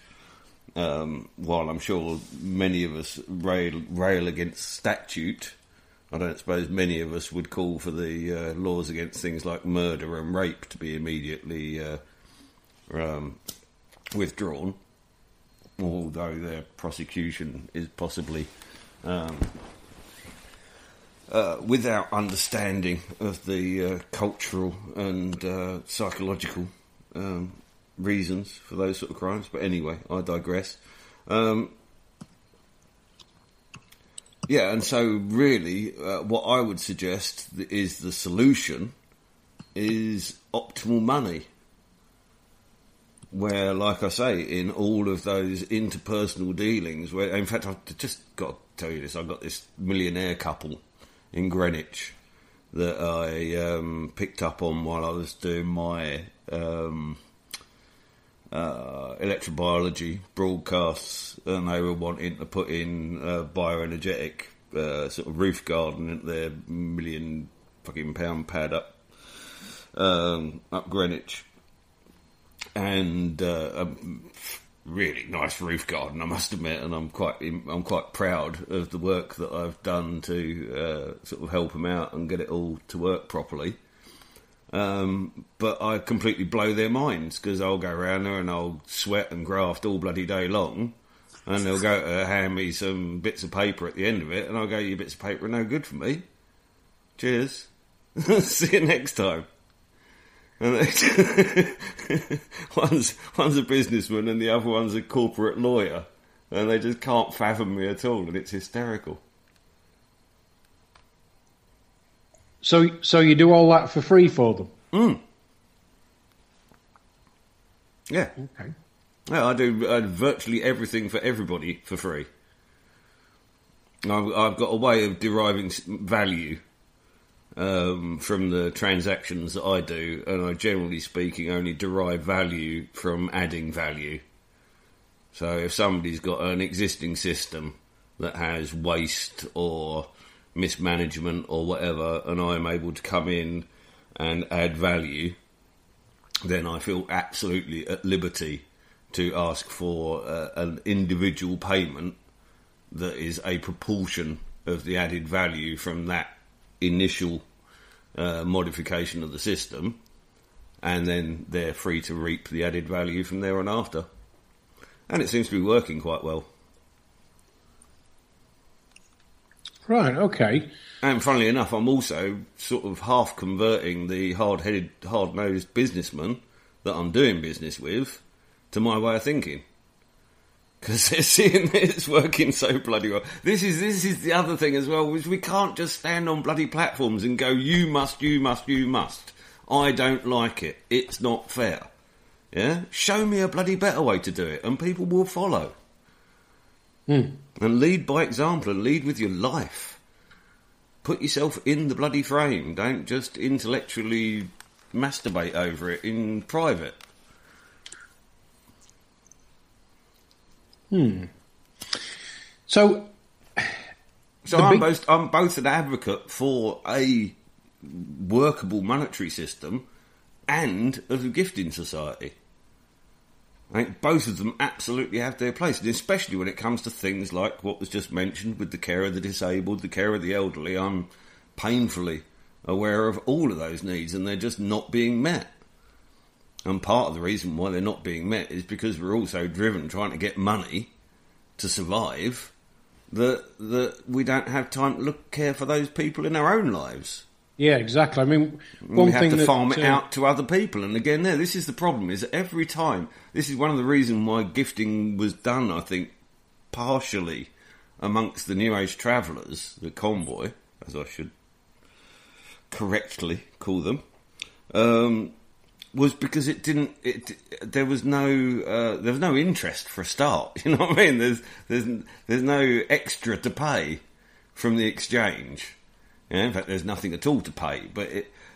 while I'm sure many of us rail against statute, I don't suppose many of us would call for the laws against things like murder and rape to be immediately withdrawn, although their prosecution is possibly without understanding of the cultural and psychological reasons for those sort of crimes. But anyway, I digress. And so really what I would suggest is the solution is optimal money, where, like I say, in all of those interpersonal dealings, where, in fact, I've just got to tell you this, I've got this millionaire couple in Greenwich that I picked up on while I was doing my electrobiology broadcasts, and they were wanting to put in bioenergetic sort of roof garden at their £1 million pad up Greenwich, and a really nice roof garden, I must admit, and I'm quite proud of the work that I've done to sort of help them out and get it all to work properly. But I completely blow their minds, because I'll go around there and I'll sweat and graft all bloody day long, and they'll go to hand me some bits of paper at the end of it, and I'll go, your bits of paper are no good for me. Cheers. See you next time. And one's a businessman and the other one's a corporate lawyer, and they just can't fathom me at all, and it's hysterical. So you do all that for free for them? Yeah. Okay. Yeah, I do virtually everything for everybody for free. I've got a way of deriving value from the transactions that I do, and I, generally speaking, only derive value from adding value. So if somebody's got an existing system that has waste or mismanagement or whatever, and I'm able to come in and add value, then I feel absolutely at liberty to ask for an individual payment that is a proportion of the added value from that initial modification of the system, and then they're free to reap the added value from there on after. And it seems to be working quite well. Right, okay. And funnily enough, I'm also sort of half converting the hard-headed, hard-nosed businessman that I'm doing business with to my way of thinking. Because they're seeing that it's working so bloody well. This is the other thing as well, which we can't just stand on bloody platforms and go, you must. I don't like it. It's not fair. Yeah? Show me a bloody better way to do it, and people will follow. And lead by example, and lead with your life. Put yourself in the bloody frame. Don't just intellectually masturbate over it in private. So I'm both an advocate for a workable monetary system and of a gifting society. I think both of them absolutely have their place, and especially when it comes to things like what was just mentioned with the care of the disabled, the care of the elderly. I'm painfully aware of all of those needs, and they're just not being met. And part of the reason why they're not being met is because we're also driven trying to get money to survive, that we don't have time to care for those people in our own lives. Yeah, exactly. I mean, we have to farm it out to other people. And again, this is the problem, is that every time, this is one of the reasons why gifting was done, I think, partially amongst the New Age travellers, the convoy, as I should correctly call them, was because there was no interest for a start. You know what I mean? There's no extra to pay from the exchange. Yeah, in fact, there's nothing at all to pay. But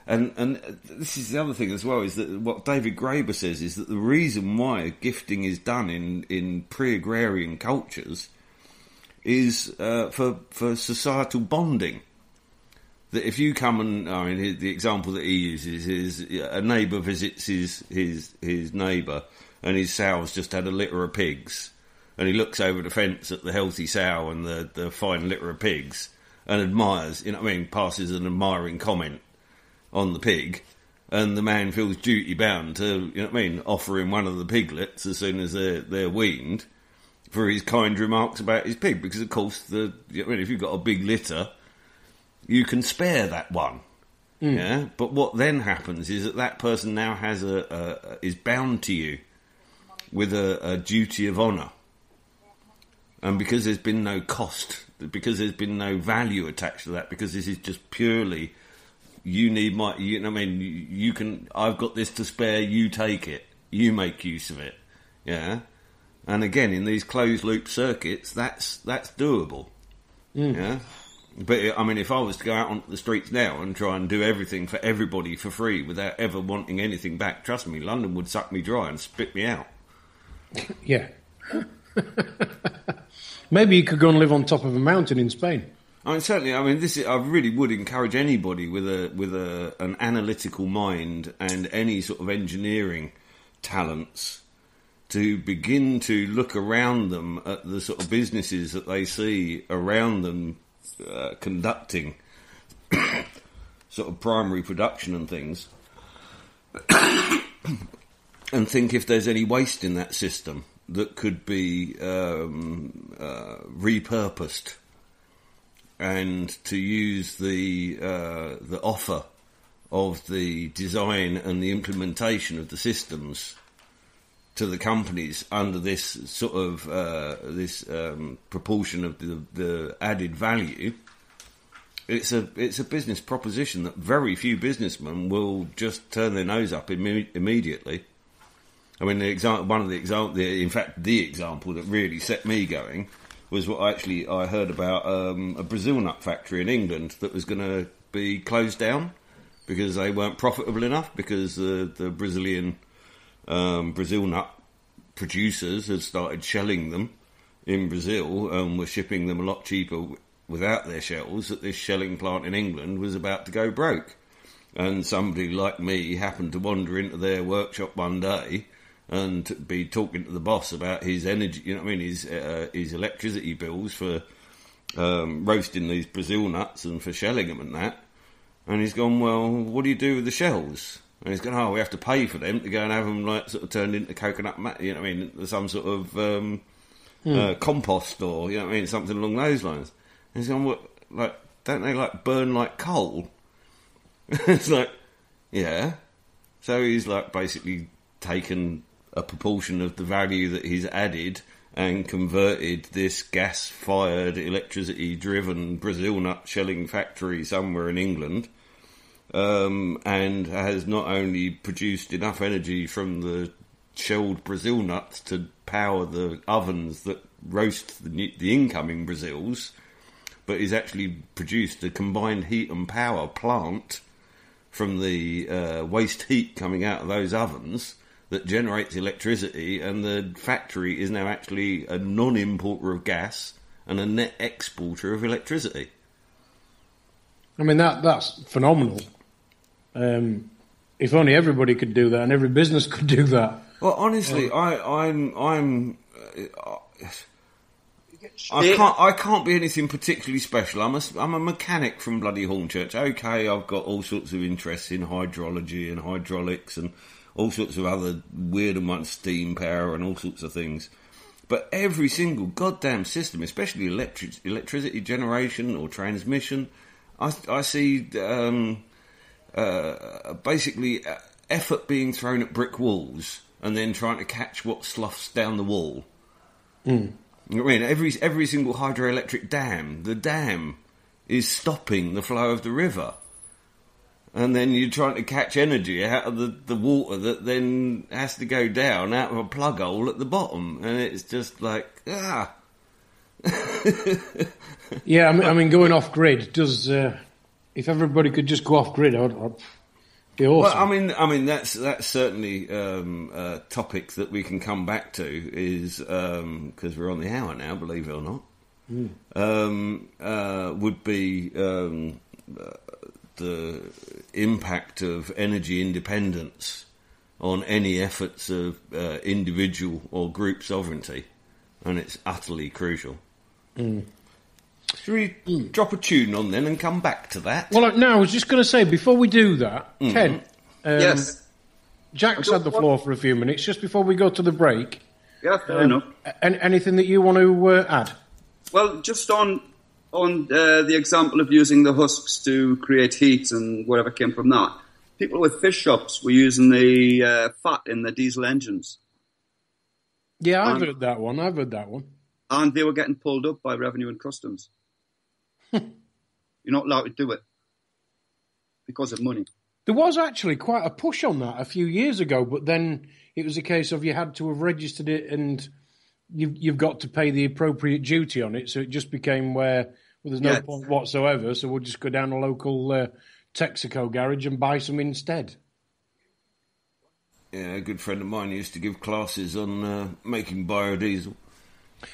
and this is the other thing as well, is that what David Graeber says is that the reason why gifting is done in pre-agrarian cultures is for societal bonding. That if you come and, I mean, the example that he uses is a neighbour visits his neighbour, and his sow's just had a litter of pigs, and he looks over the fence at the healthy sow and the fine litter of pigs, and admires, you know what I mean, passes an admiring comment on the pig, and the man feels duty bound to, you know what I mean, offer him one of the piglets as soon as they're weaned for his kind remarks about his pig, because of course you know what I mean, if you've got a big litter, you can spare that one. Yeah, but what then happens is that person now has is bound to you with a duty of honour, and because there's been no cost, because there's been no value attached to that, because this is just purely, you need my, you know what I mean, you can, I've got this to spare, you take it, you make use of it. Yeah, and again, in these closed loop circuits, that's doable. Yeah. But, I mean, if I was to go out onto the streets now and try and do everything for everybody for free without ever wanting anything back, trust me, London would suck me dry and spit me out. Yeah. Maybe you could go and live on top of a mountain in Spain. I mean, certainly, I mean, I really would encourage anybody with an analytical mind and any sort of engineering talents to begin to look around them at the sort of businesses that they see around them, conducting sort of primary production and things, and think if there's any waste in that system that could be repurposed, and to use the offer of the design and the implementation of the systems to the companies under this sort of proportion of the added value. It's a business proposition that very few businessmen will just turn their nose up immediately. I mean, the example that really set me going was what I heard about a Brazil nut factory in England that was going to be closed down because they weren't profitable enough, because the Brazilian Brazil nut producers had started shelling them in Brazil and were shipping them a lot cheaper without their shells, that this shelling plant in England was about to go broke. And somebody like me happened to wander into their workshop one day and be talking to the boss about his energy, you know what I mean, his electricity bills for roasting these Brazil nuts and for shelling them and that. And he's gone, well, what do you do with the shells? And he's going, we have to pay for them to go and have them like sort of turned into coconut, you know what I mean, some sort of compost, or, you know what I mean, something along those lines. And he's going, what, like, don't they like burn like coal? It's like, yeah. So he's like basically taken a proportion of the value that he's added and converted this gas-fired, electricity-driven Brazil nut shelling factory somewhere in England. And has not only produced enough energy from the shelled Brazil nuts to power the ovens that roast the incoming Brazils, but he's actually produced a combined heat and power plant from the waste heat coming out of those ovens that generates electricity, and the factory is now actually a non-importer of gas and a net exporter of electricity. I mean, that's phenomenal. if only everybody could do that and every business could do that. Well, honestly, I can't be anything particularly special. I'm a mechanic from bloody Hornchurch. Okay, I've got all sorts of interests in hydrology and hydraulics and all sorts of other weird and wonderful steam power and all sorts of things. But every single goddamn system, especially electricity generation or transmission, I see basically effort being thrown at brick walls and then trying to catch what sloughs down the wall. Mm. I mean, every single hydroelectric dam, the dam is stopping the flow of the river. And then you're trying to catch energy out of the water that then has to go down out of a plug hole at the bottom. And it's just like, ah. Yeah, I mean, going off grid does. If everybody could just go off grid, I'd be awesome. Well, I mean, that's certainly a topic that we can come back to. Is because we're on the hour now, believe it or not. Would be the impact of energy independence on any efforts of individual or group sovereignty, and it's utterly crucial. Mm. Should we drop a tune on then and come back to that? Well, no, I was just going to say, before we do that, Ken, yes, Jack's had the floor for a few minutes, just before we go to the break. Yeah, fair enough. Anything that you want to add? Well, just on the example of using the husks to create heat and whatever came from that, people with fish shops were using the fat in the diesel engines. Yeah, I've heard that one. And they were getting pulled up by Revenue and Customs. You're not allowed to do it because of money. There was actually quite a push on that a few years ago, but then it was a case of you had to have registered it and you've got to pay the appropriate duty on it. So it just became where there's no point whatsoever. So we'll just go down a local Texaco garage and buy some instead. Yeah, a good friend of mine used to give classes on making biodiesel.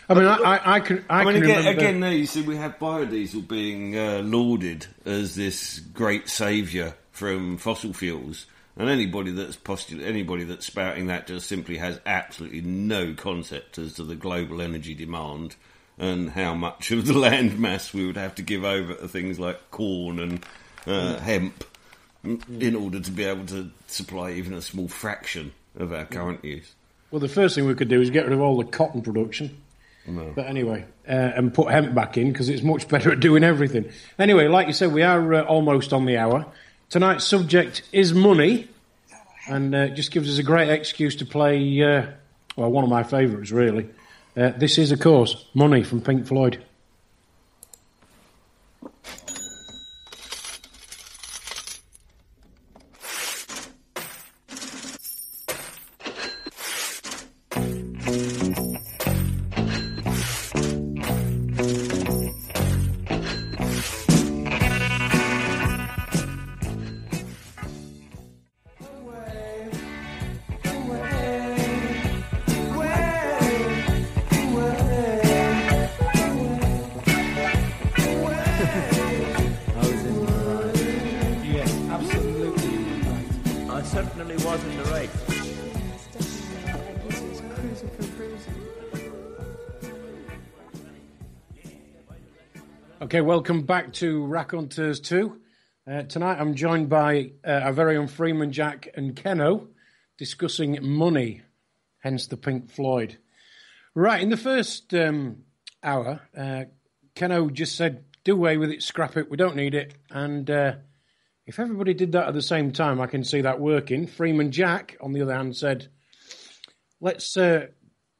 I mean, I can remember... Again, there you see, we have biodiesel being lauded as this great saviour from fossil fuels, and anybody that's spouting that just simply has absolutely no concept as to the global energy demand and how much of the land mass we would have to give over to things like corn and hemp in order to be able to supply even a small fraction of our current use. Well, the first thing we could do is get rid of all the cotton production. No. But anyway, and put hemp back in because it's much better at doing everything. Anyway, like you said, we are almost on the hour. Tonight's subject is money, and it just gives us a great excuse to play, one of my favourites, really. This is, of course, Money from Pink Floyd. Okay, welcome back to Raconteurs Too. Tonight I'm joined by our very own Freeman Jack and Kenno discussing money, hence the Pink Floyd. Right, in the first hour, Kenno just said, do away with it, scrap it, we don't need it. And if everybody did that at the same time, I can see that working. Freeman Jack, on the other hand, said, let's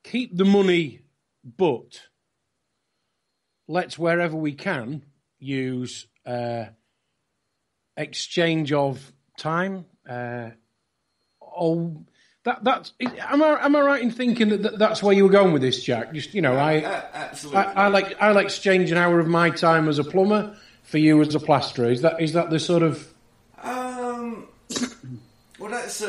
keep the money, but let's, wherever we can, use exchange of time. Am I right in thinking that that's where you were going with this, Jack? Just absolutely. I like exchange an hour of my time as a plumber for you as a plasterer. Is that the sort of? Well, that's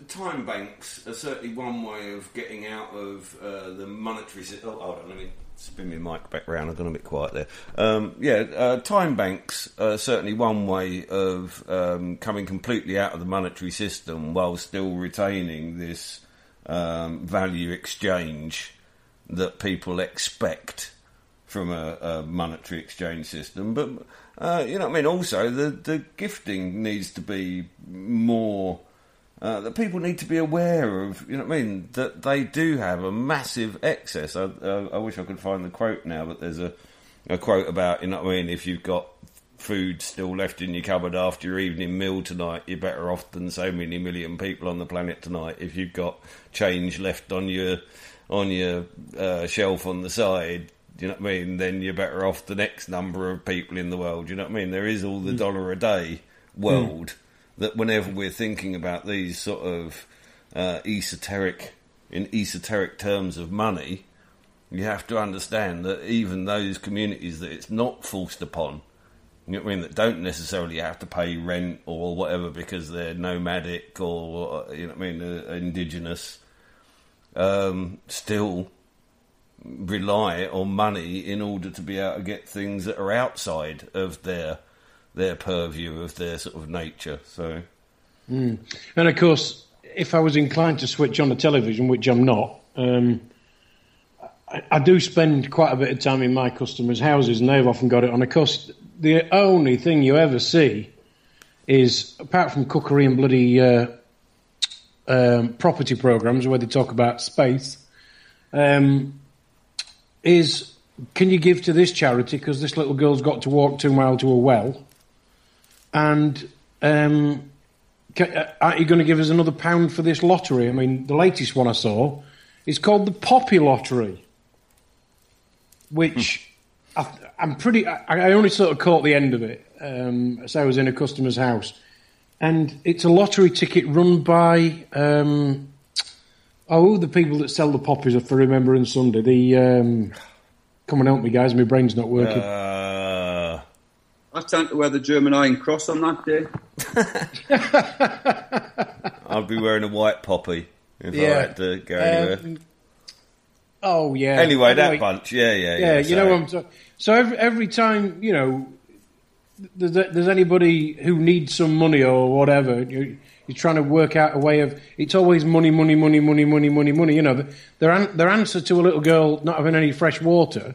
time banks are certainly one way of getting out of the monetary system. Oh, hold on, let me spin my mic back round. I've gone a bit quiet there. Time banks are certainly one way of coming completely out of the monetary system while still retaining this value exchange that people expect from a monetary exchange system. But, also the gifting needs to be more... that people need to be aware of, that they do have a massive excess. I wish I could find the quote now, but there's a quote about, if you've got food still left in your cupboard after your evening meal tonight, you're better off than so many million people on the planet tonight. If you've got change left on your shelf on the side, then you're better off the next number of people in the world. There is all the dollar a day world. That whenever we're thinking about these sort of esoteric terms of money, you have to understand that even those communities that it's not forced upon, that don't necessarily have to pay rent or whatever because they're nomadic or indigenous, still rely on money in order to be able to get things that are outside of their purview of their sort of nature. So, and of course, if I was inclined to switch on the television, which I'm not, I do spend quite a bit of time in my customers' houses, and they've often got it on. Of course, the only thing you ever see is, apart from cookery and bloody property programs where they talk about space, is, can you give to this charity because this little girl's got to walk 2 miles to a well? And aren't you going to give us another £1 for this lottery? I mean, the latest one I saw is called the Poppy Lottery, which I only sort of caught the end of it as I was in a customer's house. And it's a lottery ticket run by, the people that sell the poppies for Remembrance Sunday. Come on, help me, guys, my brain's not working. I tend to wear the German Iron Cross on that day. I'd be wearing a white poppy if I had to go anywhere. Oh, yeah. Anyway, that bunch. Yeah. You know what I'm talking. So every time, there's anybody who needs some money or whatever, you're trying to work out a way of... It's always money. Their answer to a little girl not having any fresh water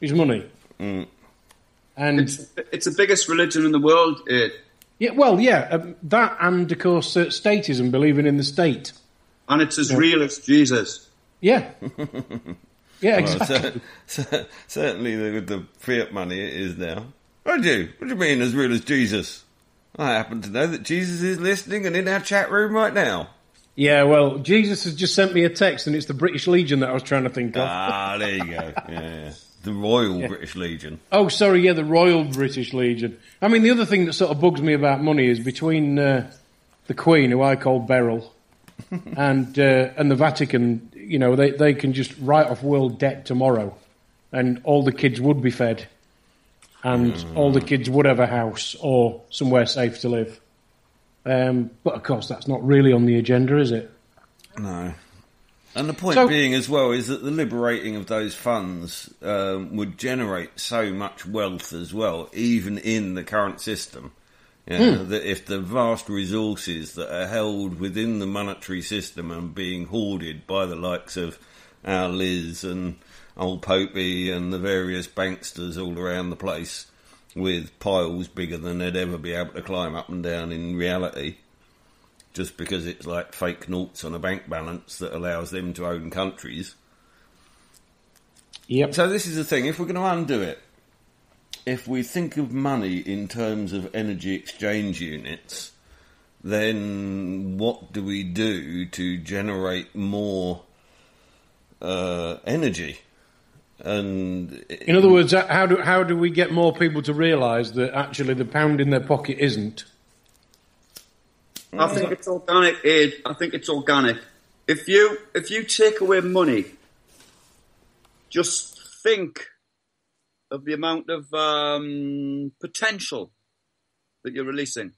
is money. Mm. And it's the biggest religion in the world. That and, of course, statism, believing in the state. And it's as real as Jesus. Yeah. Yeah, exactly. Certainly with the fiat money it is now. What do you mean as real as Jesus? I happen to know that Jesus is listening and in our chat room right now. Yeah, well, Jesus has just sent me a text and it's the British Legion that I was trying to think of. Ah, there you go. Yeah. The Royal British Legion. Oh, sorry, yeah, the Royal British Legion. I mean, the other thing that sort of bugs me about money is between the Queen, who I call Beryl, and the Vatican, they can just write off world debt tomorrow and all the kids would be fed and all the kids would have a house or somewhere safe to live. But, of course, that's not really on the agenda, is it? No. And the point being as well is that the liberating of those funds would generate so much wealth as well, even in the current system. That if the vast resources that are held within the monetary system and being hoarded by the likes of our Liz and old Popey and the various banksters all around the place with piles bigger than they'd ever be able to climb up and down in reality, just because it's like fake noughts on a bank balance that allows them to own countries. Yep. So this is the thing, if we're going to undo it, if we think of money in terms of energy exchange units, then what do we do to generate more energy? And in other words, how do we get more people to realise that actually the pound in their pocket isn't? I think it's organic, Ade. I think it's organic. If you take away money, just think of the amount of potential that you're releasing.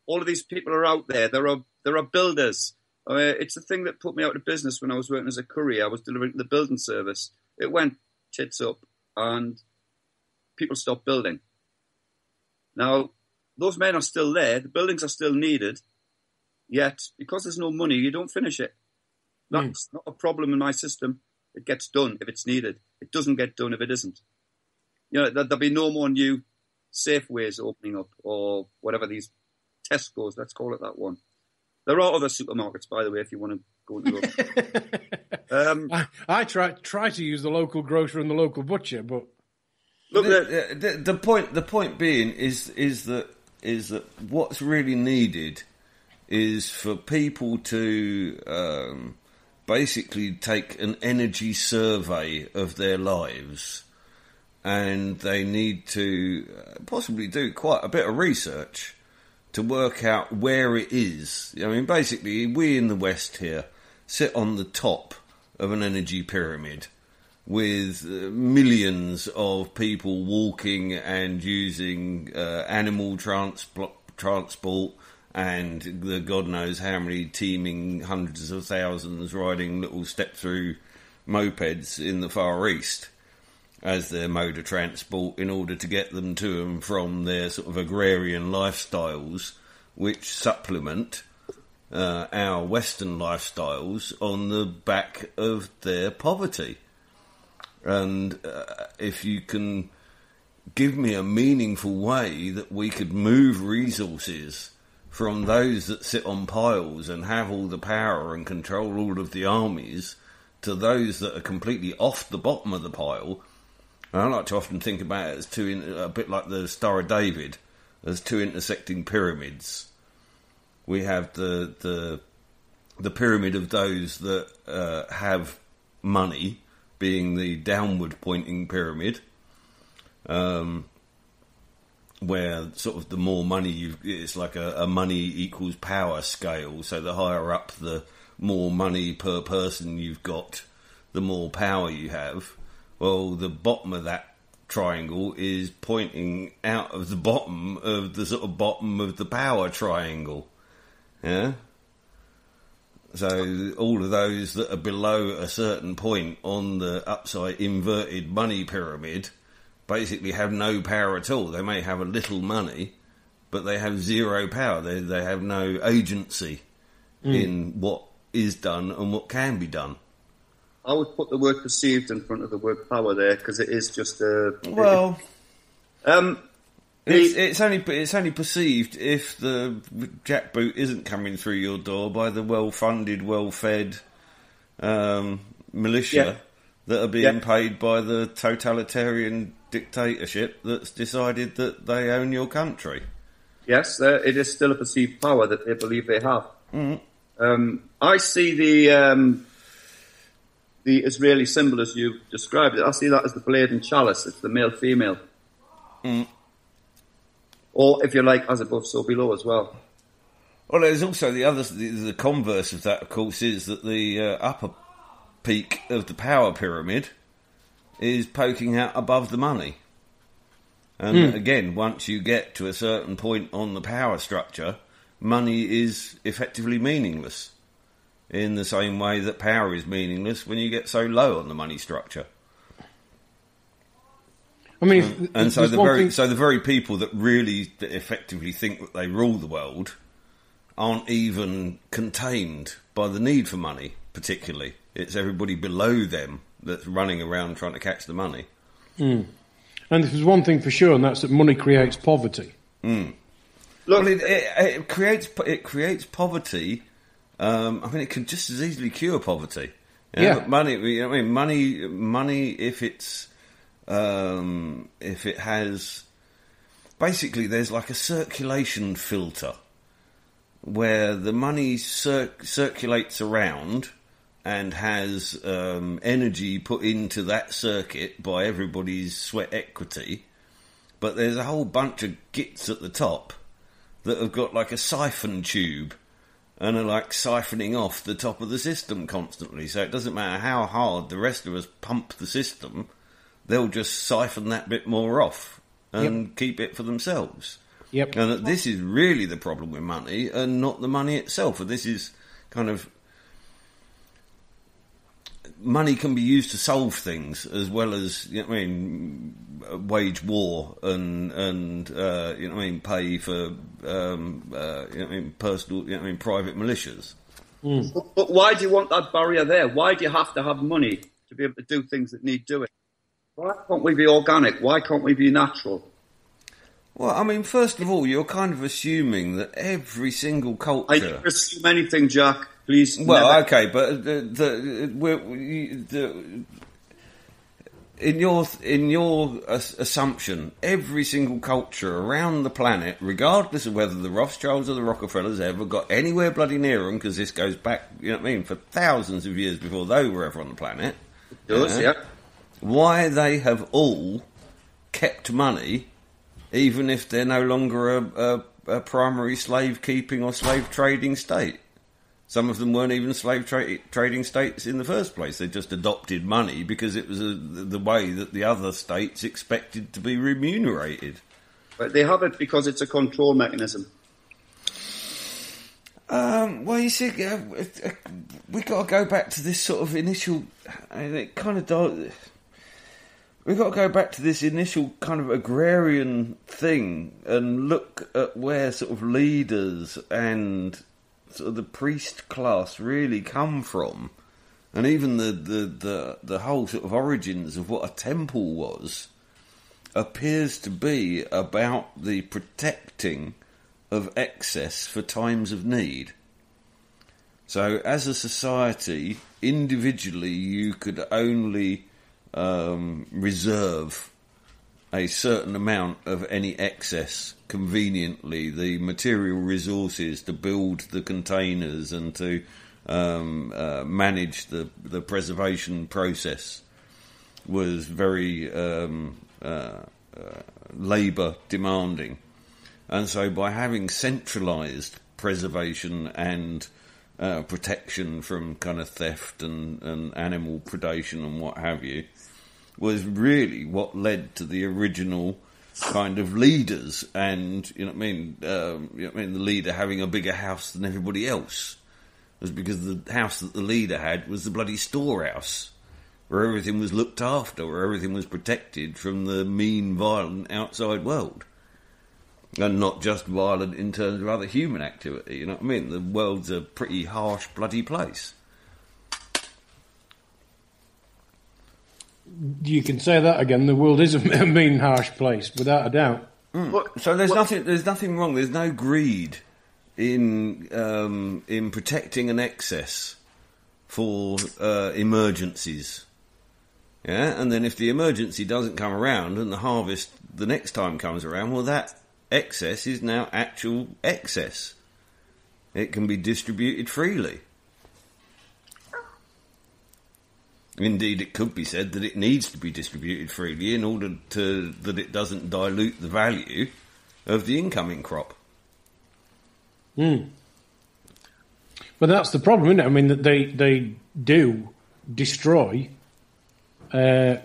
All of these people are out there. There are builders. It's the thing that put me out of business when I was working as a courier. I was delivering to the building service. It went tits up and people stop building. Now, those men are still there. The buildings are still needed. Yet, because there's no money, you don't finish it. That's not a problem in my system. It gets done if it's needed. It doesn't get done if it isn't. There'll be no more new Safeways opening up or whatever these Tesco's, let's call it that one. There are other supermarkets, by the way, if you want to go into them. I try to use the local grocer and the local butcher, but look, the point being is that what's really needed is for people to basically take an energy survey of their lives, and they need to possibly do quite a bit of research to work out where it is. I mean, basically, we in the West here sit on the top of an energy pyramid with millions of people walking and using animal transport, and the God knows how many teeming hundreds of thousands riding little step-through mopeds in the Far East as their mode of transport in order to get them to and from their sort of agrarian lifestyles, which supplement our Western lifestyles on the back of their poverty. And if you can give me a meaningful way that we could move resources from those that sit on piles and have all the power and control all of the armies to those that are completely off the bottom of the pile. And I like to often think about it as a bit like the Star of David, as two intersecting pyramids. We have the pyramid of those that have money, being the downward pointing pyramid, where sort of the more money it's like a money equals power scale. So the higher up, the more money per person you've got, the more power you have. Well, the bottom of that triangle is pointing out of the bottom of the sort of bottom of the power triangle. Yeah? So all of those that are below a certain point on the upside inverted money pyramid basically have no power at all. They may have a little money, but they have zero power. They have no agency in what is done and what can be done. I would put the word perceived in front of the word power there, because it is just a... Well, it's only perceived if the jackboot isn't coming through your door by the well-funded, well-fed militia that are being paid by the totalitarian dictatorship that's decided that they own your country. Yes, it is still a perceived power that they believe they have. I see the Israeli symbol as you described it. I see that as the blade and chalice. It's the male-female. Or, if you like, as above, so below as well. Well, there's also the converse of that, of course, is that the upper peak of the power pyramid is poking out above the money. And again, once you get to a certain point on the power structure, money is effectively meaningless, in the same way that power is meaningless when you get so low on the money structure. I mean, so the very people that really effectively think that they rule the world aren't even contained by the need for money, particularly. It's everybody below them that's running around trying to catch the money. And there's one thing for sure, and that's that money creates poverty. Look, well, it creates poverty. I mean, it could just as easily cure poverty. But money. I mean, money. If it has, basically, there's like a circulation filter where the money circulates around and has energy put into that circuit by everybody's sweat equity. But there's a whole bunch of gits at the top that have got like a siphon tube and are like siphoning off the top of the system constantly. So it doesn't matter how hard the rest of us pump the system, they'll just siphon that bit more off and keep it for themselves. And this is really the problem with money and not the money itself. And this is kind of... money can be used to solve things as well as, wage war and pay for personal, private militias. But why do you want that barrier there? Why do you have to have money to be able to do things that need doing? Why can't we be organic? Why can't we be natural? Well, first of all, you're kind of assuming that every single culture... I never assume anything, Jack. Please. Well, never. Okay, but in your assumption, every single culture around the planet, regardless of whether the Rothschilds or the Rockefellers ever got anywhere bloody near them, because this goes back, for thousands of years before they were ever on the planet. It does, yeah. Why they have all kept money, even if they're no longer a primary slave-keeping or slave-trading state. Some of them weren't even slave-trading states in the first place. They just adopted money because it was the way that the other states expected to be remunerated. But they have it because it's a control mechanism. Well, you see, we've got to go back to this sort of initial... We've got to go back to this initial kind of agrarian thing and look at where sort of leaders and sort of the priest class really come from, and even the whole sort of origins of what a temple was appears to be about the protecting of excess for times of need. So as a society, individually you could only reserve a certain amount of any excess conveniently, the material resources to build the containers and to manage the preservation process was very labour demanding. And so by having centralised preservation and protection from kind of theft and animal predation and what have you, was really what led to the original kind of leaders, and the leader having a bigger house than everybody else was because the house that the leader had was the bloody storehouse, where everything was looked after, where everything was protected from the mean, violent outside world, and not just violent in terms of other human activity. The world's a pretty harsh, bloody place. You can say that again. The world is a mean, harsh place, without a doubt. So there's nothing wrong. There's no greed in protecting an excess for emergencies. Yeah, and then if the emergency doesn't come around and the harvest the next time comes around, well, that excess is now actual excess. It can be distributed freely. Indeed, it could be said that it needs to be distributed freely in order that it doesn't dilute the value of the incoming crop. But that's the problem, isn't it? That they do destroy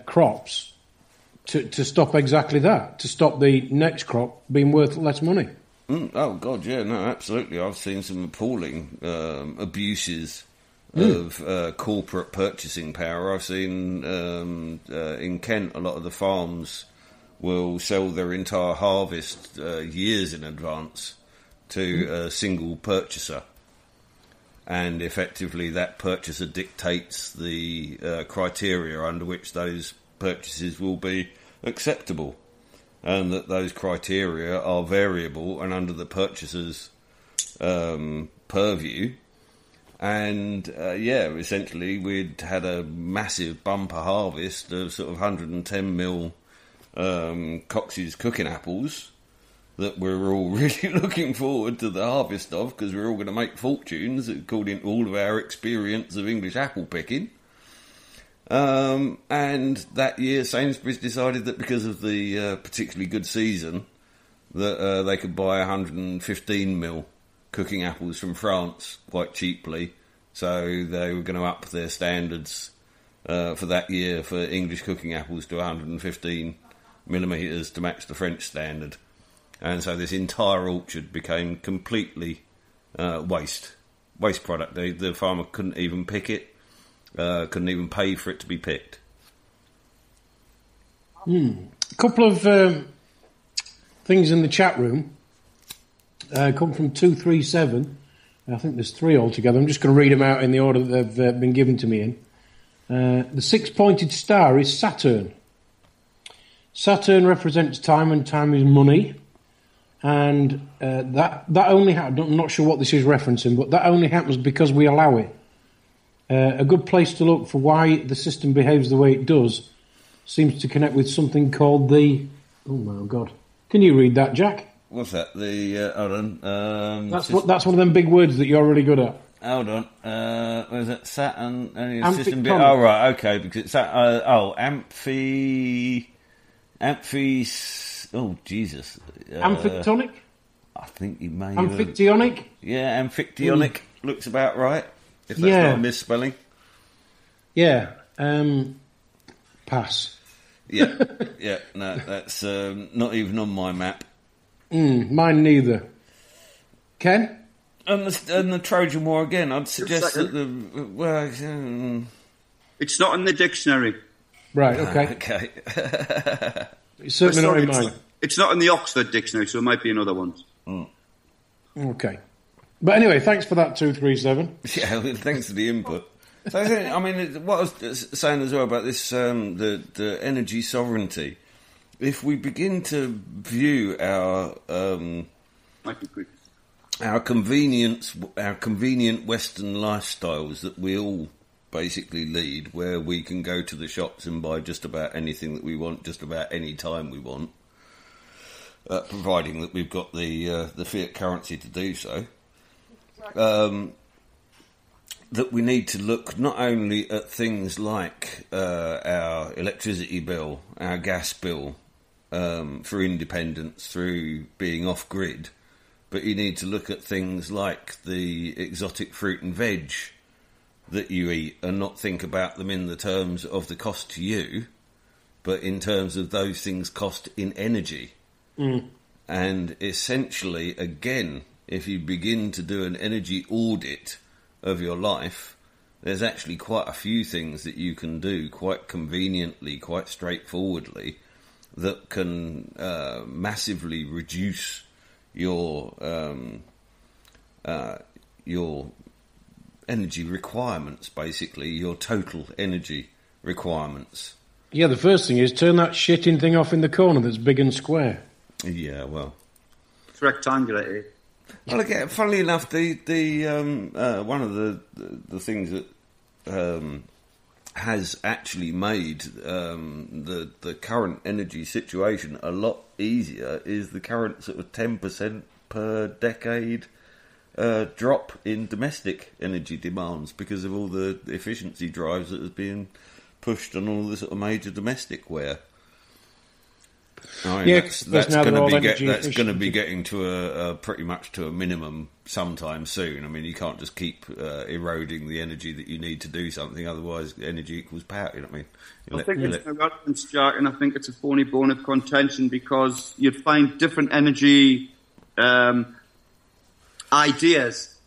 crops to stop exactly that, to stop the next crop being worth less money. Oh, God, yeah, no, absolutely. I've seen some appalling abuses of corporate purchasing power. I've seen in Kent a lot of the farms will sell their entire harvest years in advance to a single purchaser, and effectively that purchaser dictates the criteria under which those purchases will be acceptable, and that those criteria are variable and under the purchaser's purview. And, essentially we'd had a massive bumper harvest of sort of 110 mil Cox's cooking apples that we're all really looking forward to the harvest of, because we're all going to make fortunes according to all of our experience of English apple picking. And that year Sainsbury's decided that because of the particularly good season that they could buy 115 mil cooking apples from France quite cheaply, so they were going to up their standards for that year for English cooking apples to 115 millimetres to match the French standard, and so this entire orchard became completely waste product. The farmer couldn't even pick it. couldn't even pay for it to be picked. A couple of things in the chat room come from 237. I think there's 3 altogether. I'm just going to read them out in the order that they've been given to me in. The 6-pointed star is Saturn. Saturn represents time, and time is money. And that only I'm not sure what this is referencing, but that only happens because we allow it. A good place to look for why the system behaves the way it does seems to connect with something called the... Oh, my God. Can you read that, Jack? What's that? Hold on. That's one of them big words that you're really good at. Hold on. What is it? Saturn... Amphictonic. Oh, right, okay. Because it's... Oh, Jesus. Amphictonic? I think you may Amphictionic? Yeah, amphictionic looks about right, if that's not a misspelling. Yeah. Pass. Yeah, no, that's not even on my map. Mine neither. Ken? And the Trojan War again, I'd suggest that It's not in the dictionary. Right, okay. Okay. It's certainly not in mine. It's not in the Oxford dictionary, so it might be in other ones. Okay. But anyway, thanks for that, 237. Yeah, thanks for the input. So, I mean, what I was saying as well about this, the energy sovereignty, if we begin to view our convenient Western lifestyles that we all basically lead, where we can go to the shops and buy just about anything that we want, just about any time we want, providing that we've got the fiat currency to do so. That we need to look not only at things like our electricity bill, our gas bill, for independence through being off-grid, but you need to look at things like the exotic fruit and veg that you eat and not think about them in the terms of the cost to you, but in terms of those things cost in energy. And essentially, again, if you begin to do an energy audit of your life, there's actually quite a few things that you can do quite conveniently, quite straightforwardly, that can massively reduce your energy requirements, basically, your total energy requirements. Yeah, the first thing is turn that shitting thing off in the corner that's big and square. Yeah, well, it's rectangular, eh? Well, again, funnily enough, the one of the things that has actually made the current energy situation a lot easier is the current sort of 10% per decade drop in domestic energy demands because of all the efficiency drives that is being pushed on all the sort of major domestic wear. I mean, that's going to be getting to a pretty much to a minimum sometime soon. I mean, you can't just keep eroding the energy that you need to do something, otherwise energy equals power. You know what I mean? I think it's no relevance, Jack, and I think it's a phony bone of contention because you'd find different energy ideas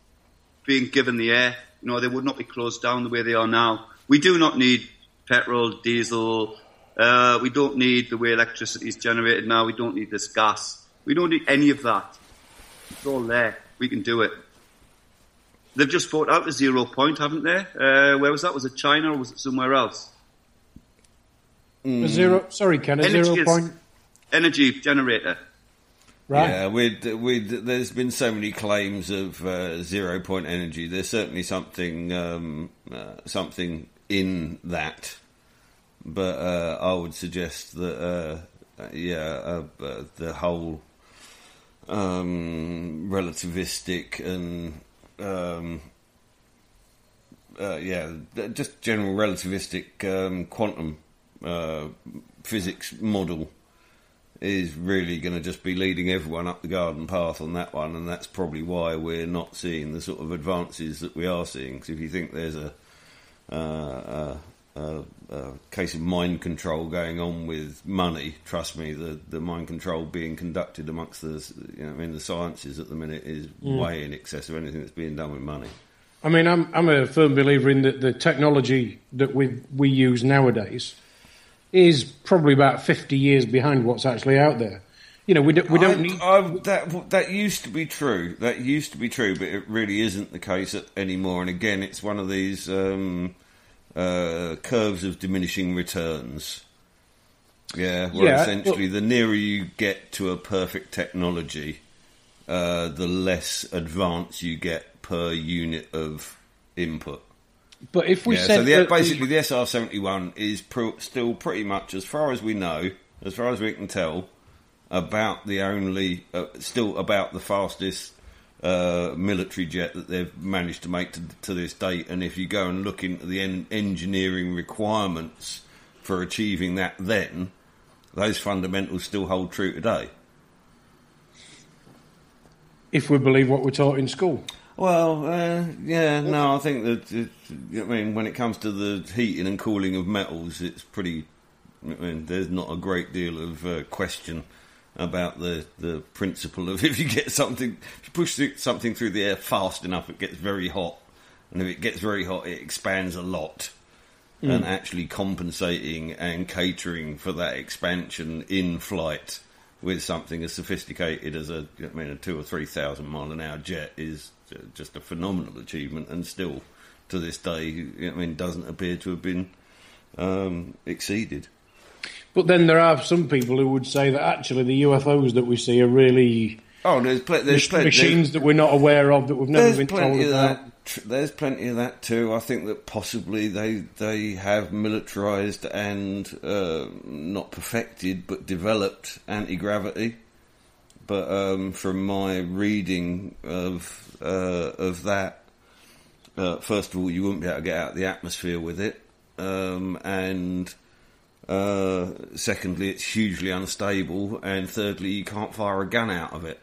being given the air. You know, they would not be closed down the way they are now. We do not need petrol, diesel. We don't need the way electricity is generated now. We don't need this gas. We don't need any of that. It's all there. We can do it. They've just brought out the 0 point, haven't they? Where was that? Was it China or was it somewhere else? Sorry, Ken, a 0 point? Energy generator. Right. Yeah, there's been so many claims of 0 point energy. There's certainly something in that. But I would suggest that, the whole relativistic and, just general relativistic quantum physics model is really going to just be leading everyone up the garden path on that one, and that's probably why we're not seeing the sort of advances that we are seeing. Because if you think there's a case of mind control going on with money, trust me, the mind control being conducted amongst the sciences at the minute is way in excess of anything that's being done with money. I mean, I'm a firm believer in that the technology that we use nowadays is probably about 50 years behind what's actually out there. You know, we don't need... That used to be true. That used to be true, but it really isn't the case anymore. And again, it's one of these curves of diminishing returns. Yeah, where essentially the nearer you get to a perfect technology, the less advance you get per unit of input. But if we said... So basically the SR-71 is still pretty much, as far as we know, as far as we can tell, about the only... still about the fastest military jet that they've managed to make to this date. And if you go and look into the engineering requirements for achieving that then, those fundamentals still hold true today. If we believe what we're taught in school. Well, I think that, when it comes to the heating and cooling of metals, it's pretty, there's not a great deal of question about the principle of if you push something through the air fast enough, it gets very hot. And if it gets very hot, it expands a lot. And actually compensating and catering for that expansion in flight with something as sophisticated as a 2,000 or 3,000 mile an hour jet is just a phenomenal achievement, and still to this day, doesn't appear to have been exceeded. But then there are some people who would say that actually the UFOs that we see are really there's machines that we're not aware of, that we've never been told about. There's plenty of that too. I think that possibly they have militarised and not perfected but developed anti-gravity. But from my reading of that, first of all, you wouldn't be able to get out of the atmosphere with it, and secondly, it's hugely unstable, and thirdly, you can't fire a gun out of it.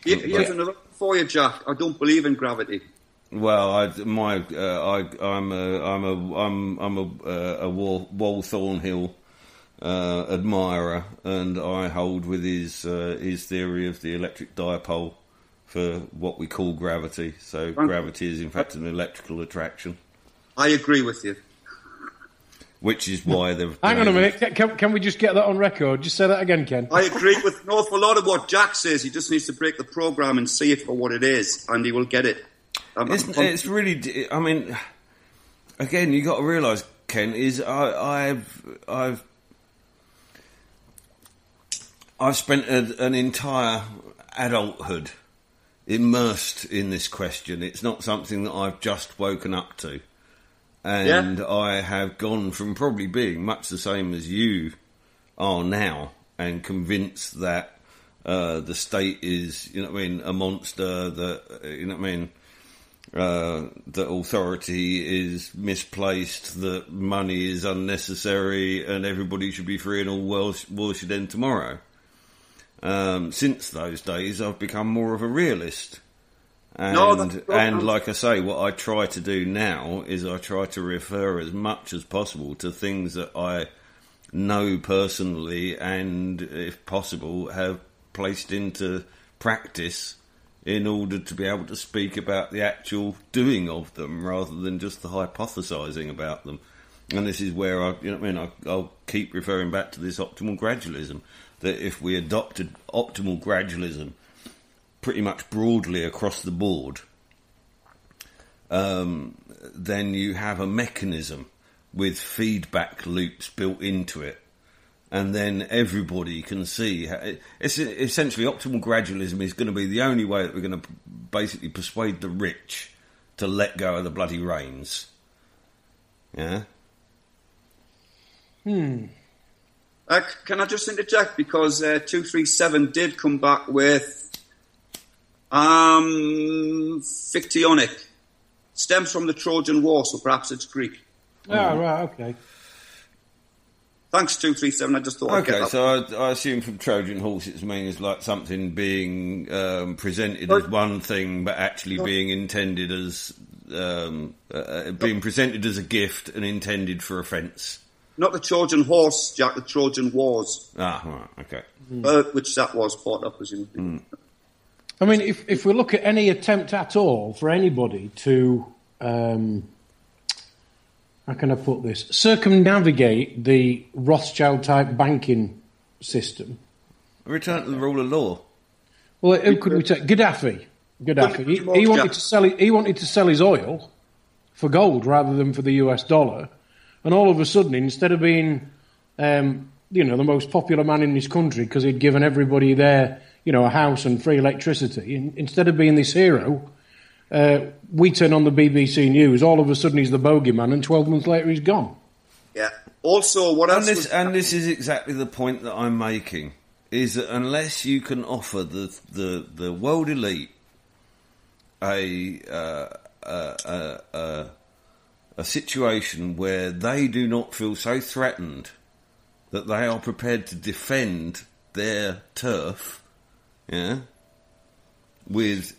Here's another for you, Jack. I don't believe in gravity. Well, I'm a Wal Thornhill admirer, and I hold with his theory of the electric dipole for what we call gravity. So gravity is in fact an electrical attraction. I agree with you. Which is why they've... Hang on a minute. Can we just get that on record? Just say that again, Ken. I agree with an awful lot of what Jack says. He just needs to break the programme and see it for what it is, and he will get it. It's really... again, you got to realise, Ken, is I've spent an entire adulthood immersed in this question. It's not something that I've just woken up to. And I have gone from probably being much the same as you are now, and convinced that the state is, a monster, that, that authority is misplaced, that money is unnecessary, and everybody should be free and all war should end tomorrow. Since those days, I've become more of a realist. And like I say, what I try to do now is I try to refer as much as possible to things that I know personally and, if possible, have placed into practice in order to be able to speak about the actual doing of them rather than just the hypothesising about them. And this is where I'll keep referring back to this optimal gradualism, that if we adopted optimal gradualism pretty much broadly across the board, then you have a mechanism with feedback loops built into it, and then everybody can see. It's essentially, optimal gradualism is going to be the only way that we're going to basically persuade the rich to let go of the bloody reins. Yeah? Can I just interject? Because 237 did come back with fictionic. Stems from the Trojan War, so perhaps it's Greek. Oh, right, okay. Thanks, 237. I just thought I'd get that. So I assume from Trojan horse it means like something being presented as one thing, but actually being intended as being presented as a gift and intended for offence. Not the Trojan horse, Jack. The Trojan Wars. Ah, right, okay. Which that was part of, presumably. I mean, if we look at any attempt at all for anybody to, how can I put this, circumnavigate the Rothschild-type banking system. Return to the rule of law. Well, who could we take? Gaddafi. He wanted to sell his oil for gold rather than for the US dollar, and all of a sudden, instead of being, the most popular man in this country because he'd given everybody there, a house and free electricity, instead of being this hero, we turn on the BBC News. All of a sudden, he's the bogeyman, and 12 months later, he's gone. Yeah. Also, what else? This is exactly the point that I'm making. Is that unless you can offer the world elite a situation where they do not feel so threatened that they are prepared to defend their turf, with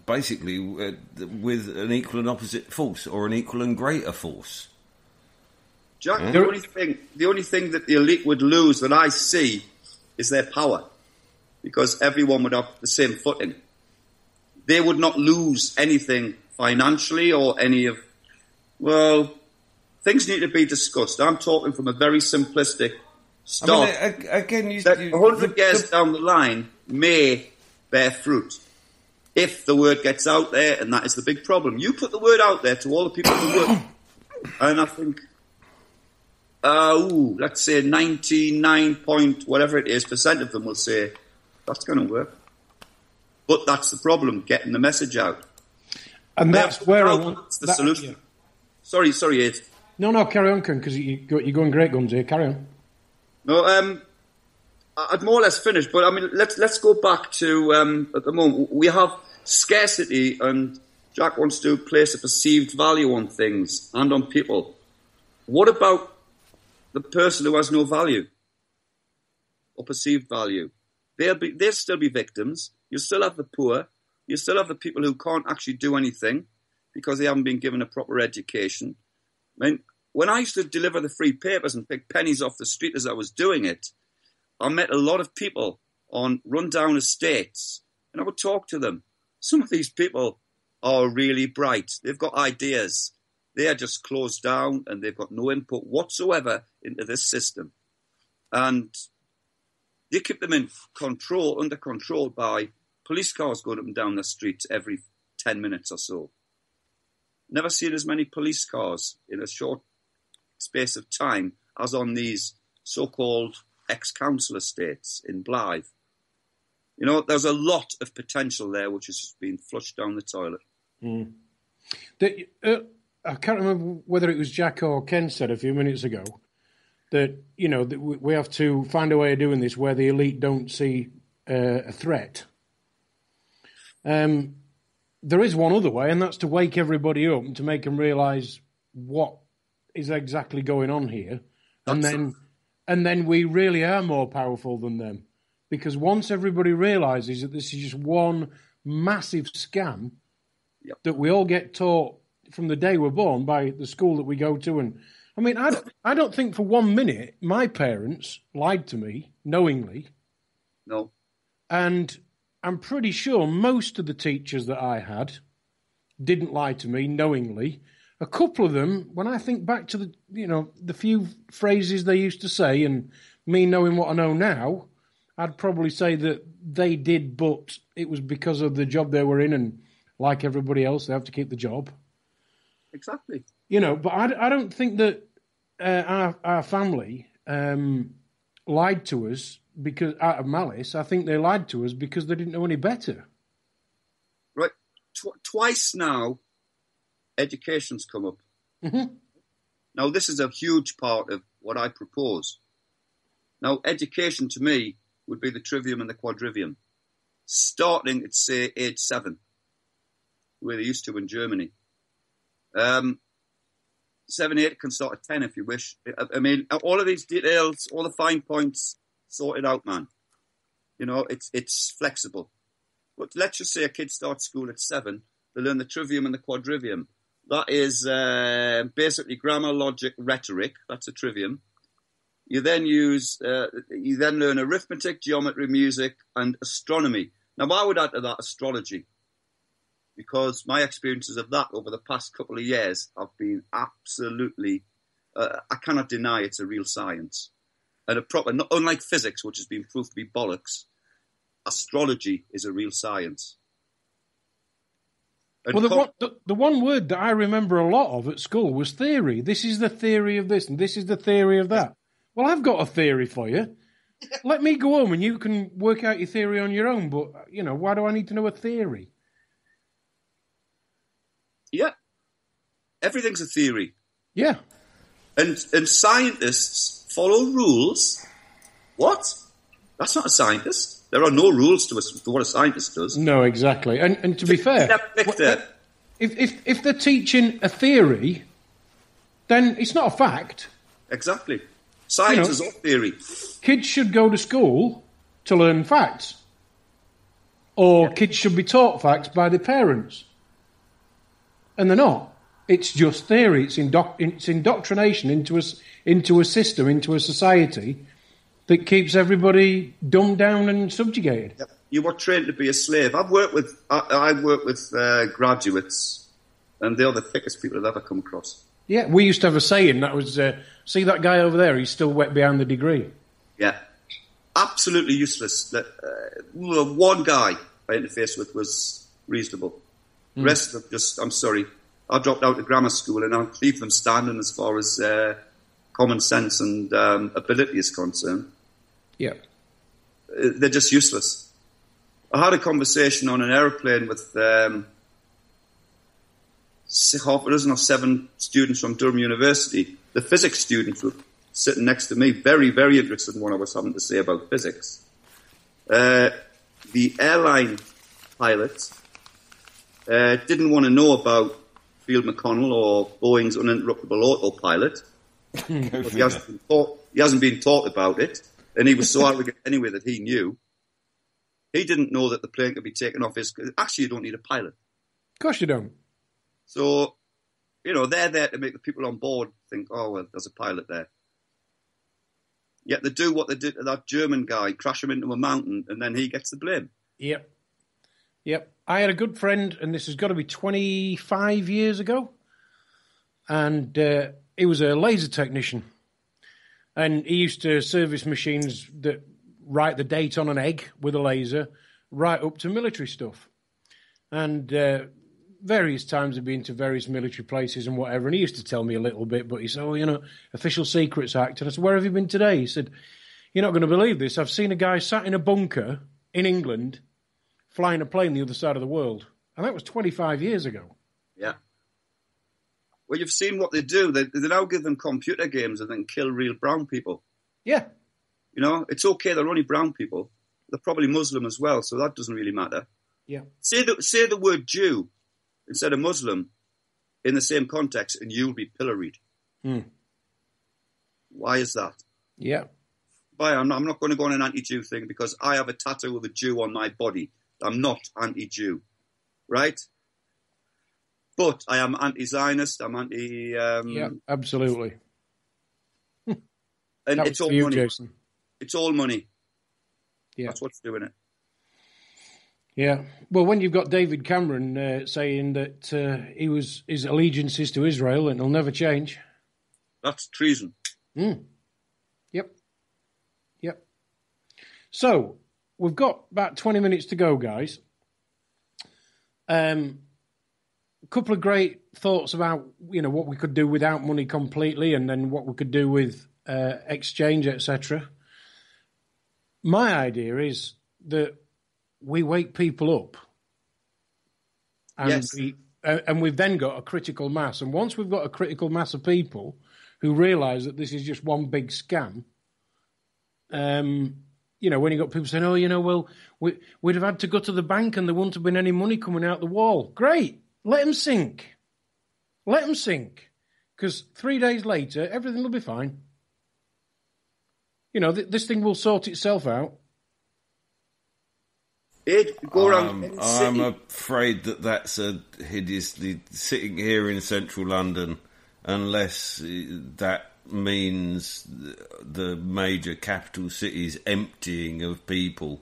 basically with an equal and opposite force or an equal and greater force. Jack, the only thing that the elite would lose that I see is their power, because everyone would have the same footing. They would not lose anything financially or things need to be discussed. I'm talking from a very simplistic start. I mean, again, 100 years down the line may bear fruit if the word gets out there, and that is the big problem. You put the word out there to all the people who work, and I think, let's say 99 point whatever it is % of them will say that's going to work. But that's the problem, getting the message out. And that's where I want the solution. Yeah. Sorry, Ed. No, carry on, Ken, because you're going great guns here. Carry on. No, I'd more or less finished, but I mean, let's go back to at the moment we have scarcity, and Jack wants to place a perceived value on things and on people. What about the person who has no value or perceived value? They'll still be victims. You still have the poor. You still have the people who can't actually do anything because they haven't been given a proper education. I mean, when I used to deliver the free papers and pick pennies off the street as I was doing it, I met a lot of people on rundown estates, and I would talk to them. Some of these people are really bright. They've got ideas. They are just closed down, and they've got no input whatsoever into this system. And they keep them under control by police cars going up and down the street every 10 minutes or so. Never seen as many police cars in a short space of time as on these so-called ex-council estates in Blythe. There's a lot of potential there which has been flushed down the toilet. Mm. I can't remember whether it was Jack or Ken said a few minutes ago that, that we have to find a way of doing this where the elite don't see a threat. There is one other way, and that's to wake everybody up and to make them realise what is exactly going on here. And then we really are more powerful than them. Because once everybody realises that this is just one massive scam that we all get taught from the day we're born by the school that we go to. And I mean, I don't think for 1 minute my parents lied to me knowingly. No. And I'm pretty sure most of the teachers that I had didn't lie to me knowingly. A couple of them, when I think back to the few phrases they used to say, and me knowing what I know now, I'd probably say that they did, but it was because of the job they were in, and like everybody else, they have to keep the job. Exactly. But I don't think that our family lied to us because out of malice. I think they lied to us because they didn't know any better. Right. Twice now, education's come up. Mm-hmm. Now, this is a huge part of what I propose. Now, education to me would be the trivium and the quadrivium, starting at, say, age 7, where they used to in Germany. 7, 8 can start at 10 if you wish. I mean, all of these details, all the fine points, sort it out, man. It's flexible. But let's just say a kid starts school at 7, they learn the trivium and the quadrivium. That is basically grammar, logic, rhetoric. That's a trivium. You then learn arithmetic, geometry, music, and astronomy. Now, I would add to that astrology, because my experiences of that over the past couple of years have been absolutely, I cannot deny it's a real science. And unlike physics, which has been proved to be bollocks, astrology is a real science. And well, the one word that I remember a lot of at school was theory. This is the theory of this, and this is the theory of that. Well, I've got a theory for you. Let me go home and you can work out your theory on your own. But, why do I need to know a theory? Yeah. Everything's a theory. Yeah. And scientists follow rules. What? That's not a scientist. There are no rules to what a scientist does. No, exactly. And to be fair, if they're teaching a theory, then it's not a fact. Exactly. Science is all theory. Kids should go to school to learn facts. Or kids should be taught facts by their parents. And they're not. It's just theory. It's indoctrination into a system, into a society that keeps everybody dumbed down and subjugated. Yep. You were trained to be a slave. I work with graduates, and they're the thickest people I've ever come across. Yeah, we used to have a saying that was, see that guy over there, he's still wet behind the degree. Yeah, absolutely useless. One guy I interfaced with was reasonable. The rest of them just, I'm sorry, I dropped out of grammar school and I'll leave them standing as far as common sense and ability is concerned. Yeah. They're just useless. I had a conversation on an aeroplane with half a dozen or 7 students from Durham University. The physics students were sitting next to me, very, very interested in what I was having to say about physics. The airline pilot didn't want to know about Field McConnell or Boeing's uninterruptible autopilot. He hasn't been taught about it, and he was so arrogant anyway that he knew. He didn't know that the plane could be taken off actually, you don't need a pilot. Of course you don't. So, they're there to make the people on board think, oh, well, there's a pilot there. Yet they do what they did to that German guy, crash him into a mountain, and then he gets the blame. Yep. I had a good friend, and this has got to be 25 years ago, and he was a laser technician. And he used to service machines that write the date on an egg with a laser, right up to military stuff. And various times I've been to various military places and whatever, and he used to tell me a little bit, but he said, Official Secrets Act. And I said, where have you been today? He said, you're not going to believe this. I've seen a guy sat in a bunker in England flying a plane the other side of the world. And that was 25 years ago. Yeah. Well, you've seen what they do. They now give them computer games and then kill real brown people. Yeah. It's okay, they're only brown people. They're probably Muslim as well, so that doesn't really matter. Yeah. Say the word Jew instead of Muslim in the same context and you'll be pilloried. Why is that? Yeah. I'm not going to go on an anti-Jew thing because I have a tattoo of a Jew on my body. I'm not anti-Jew, right? But I am anti-Zionist. I'm anti... yeah, absolutely. And it's all money. Jason. It's all money. Yeah. That's what's doing it. Yeah. Well, when you've got David Cameron saying that his allegiance is to Israel and it'll never change. That's treason. Yep. So, we've got about 20 minutes to go, guys. A couple of great thoughts about, what we could do without money completely and then what we could do with exchange, etc. My idea is that we wake people up and, yes. and we've then got a critical mass. And once we've got a critical mass of people who realise that this is just one big scam, when you got people saying, we'd have had to go to the bank and there wouldn't have been any money coming out the wall. Great. Let them sink. Because 3 days later, everything will be fine. This thing will sort itself out. I'm afraid that's hideously sitting here in central London, unless that means the major capital cities emptying of people,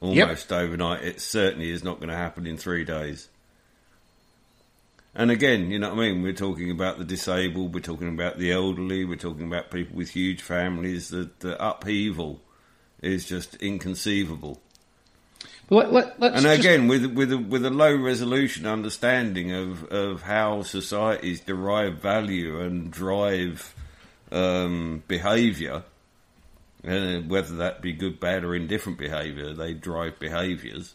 almost overnight. It certainly is not going to happen in 3 days. And again, you know what I mean? We're talking about the disabled, we're talking about the elderly, we're talking about people with huge families. The upheaval is just inconceivable. Let's again, with a low resolution understanding of how societies derive value and drive behaviour, whether that be good, bad, or indifferent behaviour, they drive behaviours.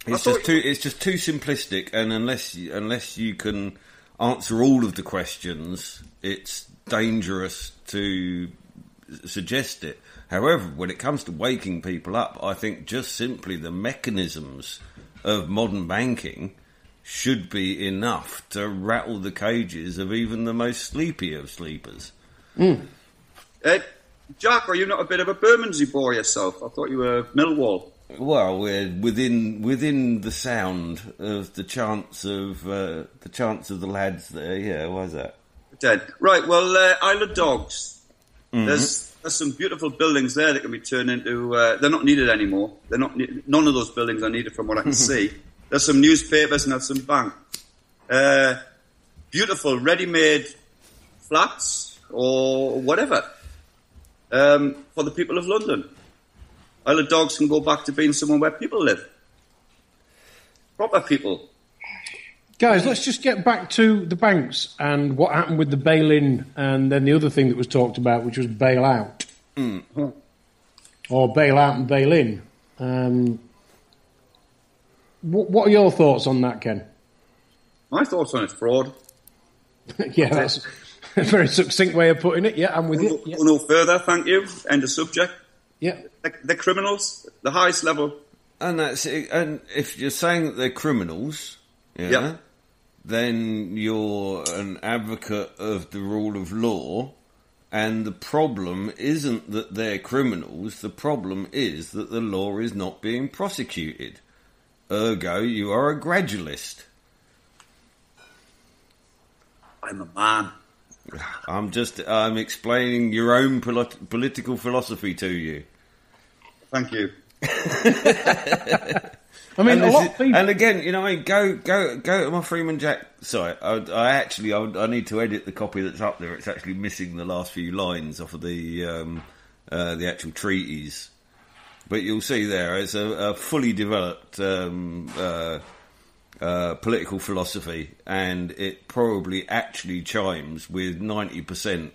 It's just too simplistic, and unless you can answer all of the questions, it's dangerous to suggest it. However, when it comes to waking people up, I think just simply the mechanisms of modern banking should be enough to rattle the cages of even the most sleepy of sleepers. Jack, are you not a bit of a Bermondsey boy yourself? I thought you were Millwall. Well, we're within the sound of the chants of the lads there. Yeah, why is that? Dead. Right. Well, Isle of Dogs. Mm-hmm. There's some beautiful buildings there that can be turned into. They're not needed anymore. They're not. None of those buildings are needed, from what I can see. There's some newspapers and there's some banks. Beautiful ready-made flats or whatever for the people of London. Isle of Dogs can go back to being somewhere where people live. Proper people. Guys, let's just get back to the banks and what happened with the bail-in and then the other thing that was talked about, which was bail-out. Or bail-out and bail-in. What are your thoughts on that, Ken? My thoughts on it's fraud. Yeah, that's a very succinct way of putting it. Yeah, I'm with you. Go no further, thank you. End of subject. Yeah. They're criminals, the highest level. And that's it. And if you're saying that they're criminals, then you're an advocate of the rule of law, and the problem isn't that they're criminals, the problem is that the law is not being prosecuted. Ergo, you are a gradualist. I'm a man. I'm explaining your own political philosophy to you. Thank you. I mean, a lot of people... And again, you know, I mean, go to my Freeman Jack site. I need to edit the copy that's up there. It's actually missing the last few lines off of the actual treatise. But you'll see there, it's a fully developed political philosophy, and it probably actually chimes with 90%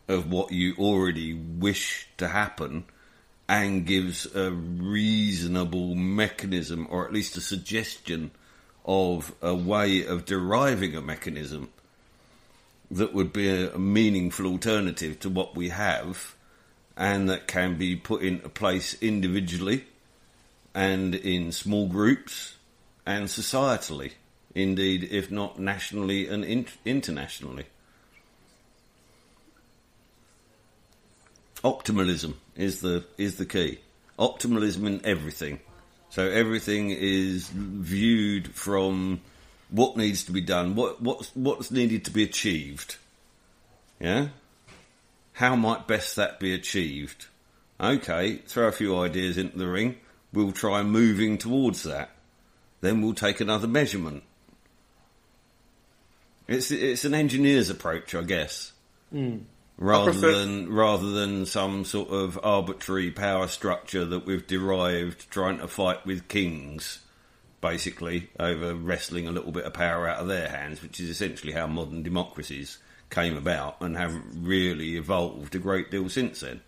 of what you already wish to happen, and gives a reasonable mechanism, or at least a suggestion of a way of deriving a mechanism that would be a meaningful alternative to what we have, and that can be put into place individually and in small groups and societally, indeed, if not nationally and internationally. Optimalism is the key. Optimalism in everything. So everything is viewed from what needs to be done, what's needed to be achieved. Yeah? How might best that be achieved? Okay, throw a few ideas into the ring. We'll try moving towards that. Then we'll take another measurement. It's an engineer's approach, I guess. Rather than some sort of arbitrary power structure that we've derived trying to fight with kings, basically, over wresting a little bit of power out of their hands, which is essentially how modern democracies came about and haven't really evolved a great deal since then.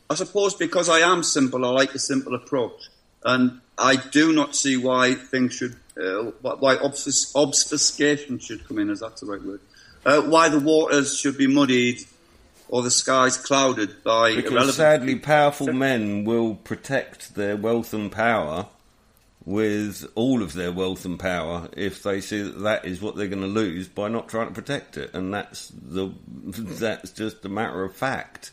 I suppose because I am simple, I like a simple approach. And I do not see why things should, why obfuscation should come in, as that's the right word. Why the waters should be muddied or the skies clouded by because irrelevant... sadly powerful men will protect their wealth and power with all of their wealth and power if they see that is what they're going to lose by not trying to protect it, and that's just a matter of fact.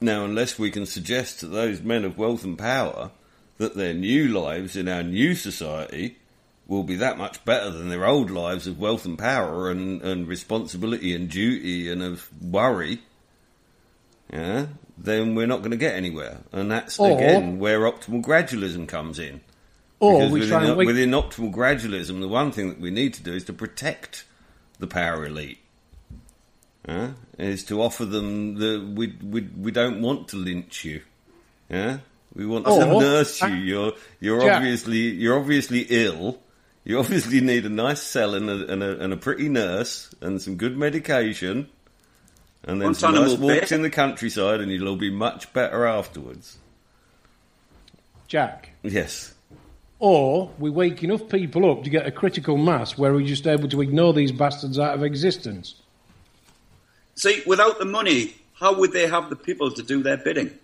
Now, unless we can suggest to those men of wealth and power that their new lives in our new society will be that much better than their old lives of wealth and power and responsibility and duty and of worry, yeah, then we're not going to get anywhere. And that's, again, where optimal gradualism comes in. Or because within optimal gradualism, the one thing that we need to do is to protect the power elite. Is to offer them we don't want to lynch you. Yeah? We want to nurse you. You're obviously ill. You obviously need a nice cell and a pretty nurse and some good medication, and then some nice walks in the countryside, and you'll all be much better afterwards. Jack. Yes. Or we wake enough people up to get a critical mass where we're just able to ignore these bastards out of existence. See, without the money, how would they have the people to do their bidding?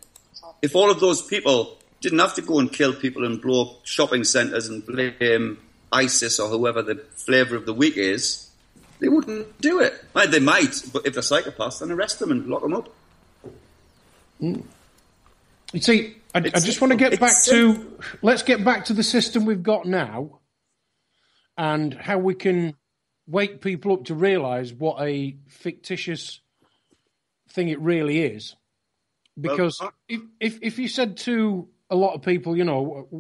If all of those people didn't have to go and kill people and blow up shopping centres and blame ISIS or whoever the flavour of the week is, they wouldn't do it. They might, but if they're psychopaths, then arrest them and lock them up. You see, I just want to get back to... Let's get back to the system we've got now and how we can wake people up to realise what a fictitious thing it really is. Because if you said to a lot of people,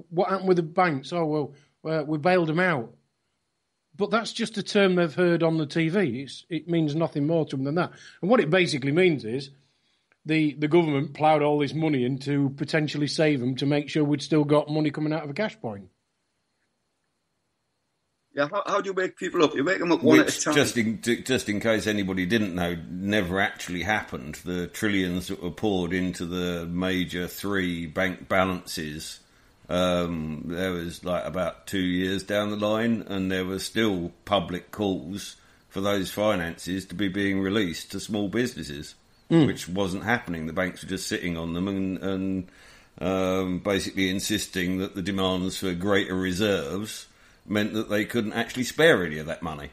what happened with the banks? Oh, well, we bailed them out. But that's just a term they've heard on the TV. It means nothing more to them than that. And what it basically means is the government ploughed all this money in to potentially save them to make sure we'd still got money coming out of a cash point. Yeah, how do you wake people up? You wake them up one at a time. Just in case anybody didn't know, never actually happened. The trillions that were poured into the major three bank balances, there was about 2 years down the line, and there were still public calls for those finances to be being released to small businesses, which wasn't happening. The banks were just sitting on them and basically insisting that the demands for greater reserves meant that they couldn't actually spare any of that money.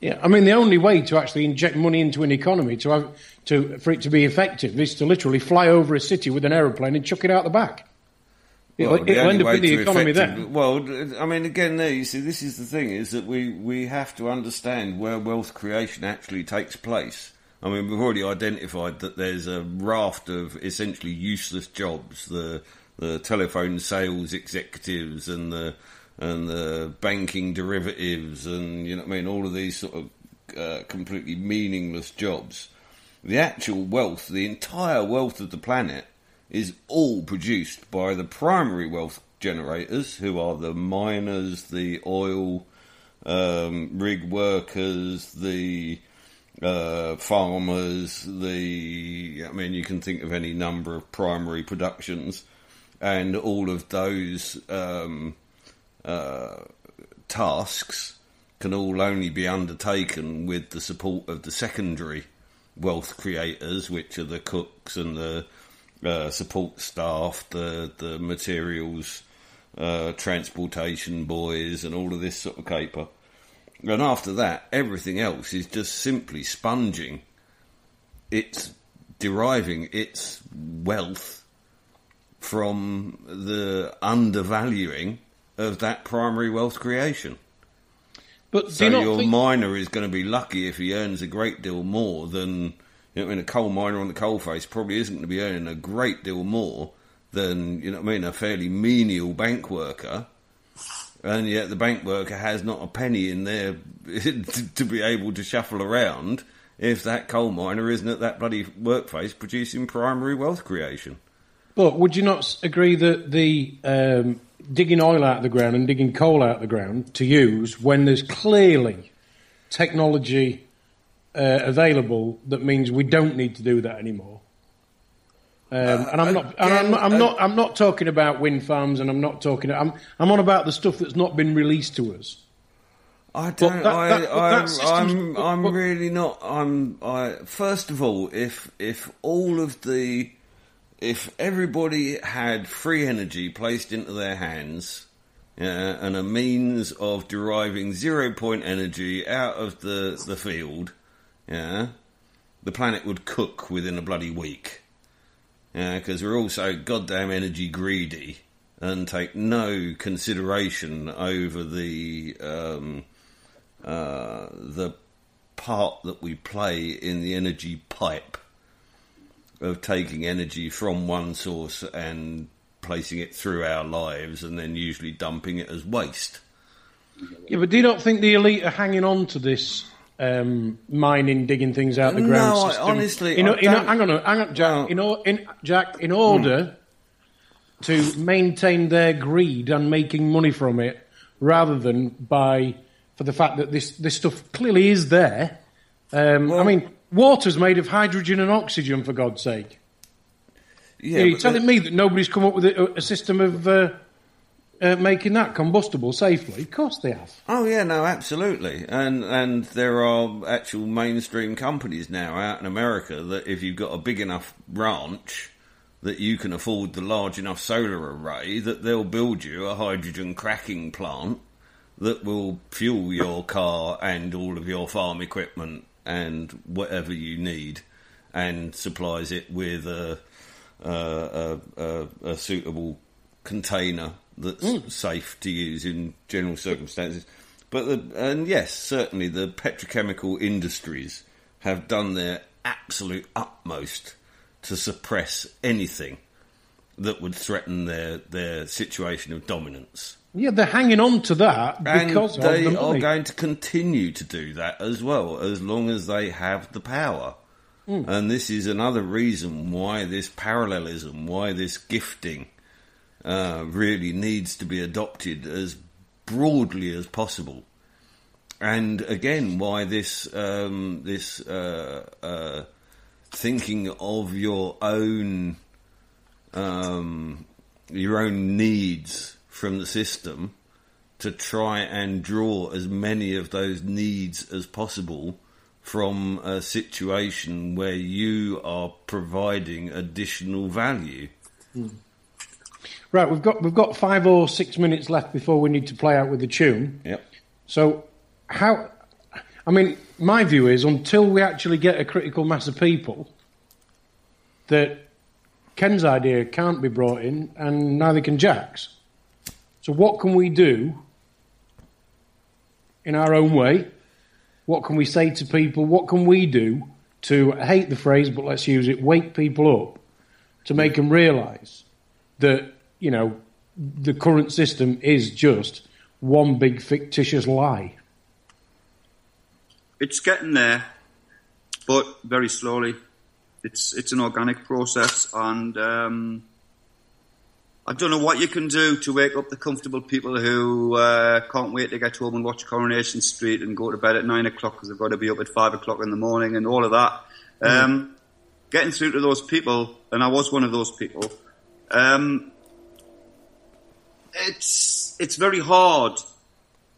Yeah, I mean, the only way to actually inject money into an economy for it to be effective is to literally fly over a city with an aeroplane and chuck it out the back. It'll end up in the economy then. Well, I mean, again, there you see, this is the thing, is that we have to understand where wealth creation actually takes place. I mean, we've already identified that there's a raft of essentially useless jobs, the telephone sales executives and the banking derivatives and, all of these sort of completely meaningless jobs. The actual wealth, the entire wealth of the planet, is all produced by the primary wealth generators, who are the miners, the oil rig workers, the farmers, you can think of any number of primary productions, and all of those tasks can all only be undertaken with the support of the secondary wealth creators, which are the cooks and the support staff, the materials, transportation boys, and all of this sort of caper. And after that, everything else is just simply sponging. It's deriving its wealth from the undervaluing of that primary wealth creation. But so your miner is going to be lucky if he earns a great deal more than... a coal miner on the coalface probably isn't going to be earning a great deal more than, a fairly menial bank worker. And yet the bank worker has not a penny in there to be able to shuffle around if that coal miner isn't at that bloody workface producing primary wealth creation. But would you not agree that the digging oil out of the ground and digging coal out of the ground to use when there's clearly technology available that means we don't need to do that anymore? And I'm not talking about wind farms, and I'm on about the stuff that's not been released to us. First of all, if everybody had free energy placed into their hands, and a means of deriving 0 point energy out of the field, the planet would cook within a bloody week. Because we're all so goddamn energy greedy and take no consideration over the part that we play in the energy pipe. taking energy from one source and placing it through our lives and then usually dumping it as waste. Yeah, but do you not think the elite are hanging on to this mining, digging things out of the ground system? No, honestly, hang on, Jack. In order to maintain their greed and making money from it, rather than for the fact that this stuff clearly is there. I mean, water's made of hydrogen and oxygen, for God's sake. Yeah, you're telling me that nobody's come up with a system of making that combustible safely? Of course they have. Oh yeah, no, absolutely. And there are actual mainstream companies now out in America that if you've got a big enough ranch that you can afford the large enough solar array, that they'll build you a hydrogen cracking plant that will fuel your car and all of your farm equipment and whatever you need, and supplies it with a suitable container that's safe to use in general circumstances. And yes, certainly the petrochemical industries have done their absolute utmost to suppress anything that would threaten their situation of dominance. Yeah, they're hanging on to that because they are going to continue to do that as well, as long as they have the power. And this is another reason why this parallelism, why this gifting really needs to be adopted as broadly as possible. And again, why this thinking of your own needs from the system to try and draw as many of those needs as possible from a situation where you are providing additional value. Right, we've got 5 or 6 minutes left before we need to play out with the tune. Yep. So my view is until we actually get a critical mass of people, that Ken's idea can't be brought in and neither can Jack's. So what can we do in our own way? What can we say to people? What can we do to, I hate the phrase, but let's use it, wake people up to make them realise that, the current system is just one big fictitious lie? It's getting there, but very slowly. It's an organic process, and I don't know what you can do to wake up the comfortable people who can't wait to get home and watch Coronation Street and go to bed at 9 o'clock because they've got to be up at 5 o'clock in the morning and all of that. Getting through to those people, and I was one of those people, it's very hard.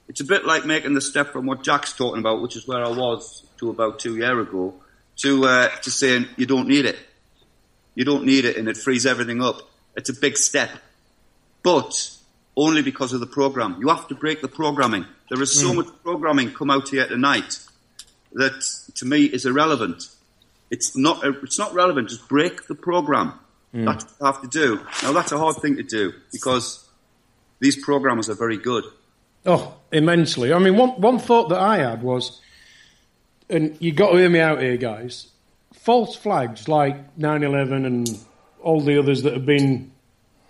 It's a bit like making the step from what Jack's talking about, which is where I was to about 2 years ago, to saying you don't need it. You don't need it, and it frees everything up. It's a big step, but only because of the program. You have to break the programming. There is so much programming come out here tonight that, to me, is irrelevant. It's not relevant. Just break the program. That's what you have to do. Now, that's a hard thing to do because these programmers are very good. Oh, immensely. I mean, one thought that I had was, and you got to hear me out here, guys, false flags like 9/11 and all the others that have been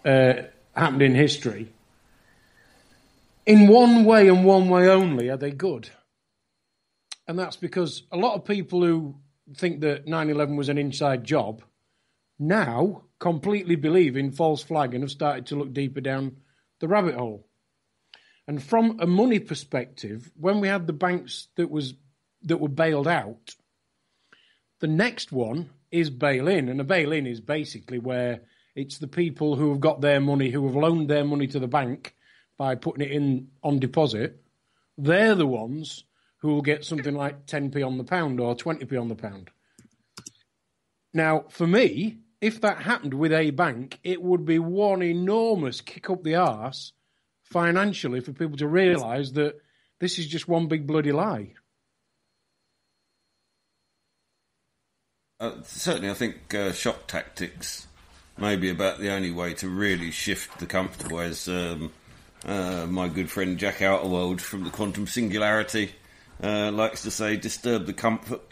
happened in history, in one way and one way only are they good. And that's because a lot of people who think that 9/11 was an inside job now completely believe in false flag and have started to look deeper down the rabbit hole. And from a money perspective, when we had the banks that were bailed out, the next one is bail-in. And a bail-in is basically where it's the people who have got their money, who have loaned their money to the bank by putting it in on deposit. They're the ones who will get something like 10p on the pound or 20p on the pound. Now, for me, if that happened with a bank, it would be one enormous kick up the arse financially for people to realise that this is just one big bloody lie. Certainly, I think shock tactics may be about the only way to really shift the comfortable, as my good friend Jack Outerworld from the Quantum Singularity likes to say, disturb the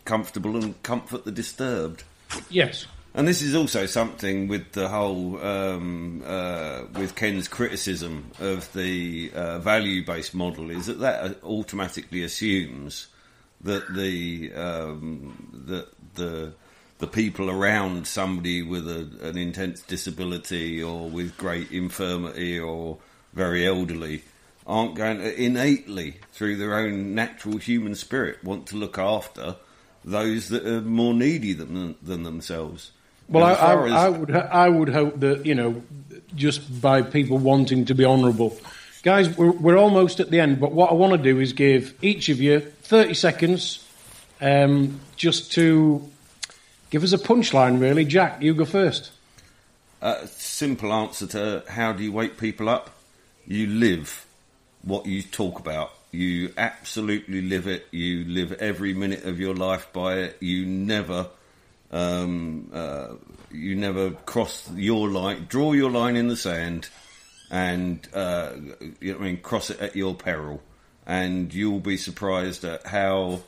comfortable and comfort the disturbed. Yes. And this is also something with the whole, with Ken's criticism of the value-based model, is that automatically assumes that the people around somebody with an intense disability or with great infirmity or very elderly aren't going to innately, through their own natural human spirit, want to look after those that are more needy than themselves. Well, I would hope that, just by people wanting to be honourable. Guys, we're almost at the end, but what I want to do is give each of you 30 seconds just to give us a punchline, really. Jack, you go first. Simple answer to how do you wake people up? You live what you talk about. You absolutely live it. You live every minute of your life by it. You never cross your line, draw your line in the sand, and cross it at your peril. And you'll be surprised at how,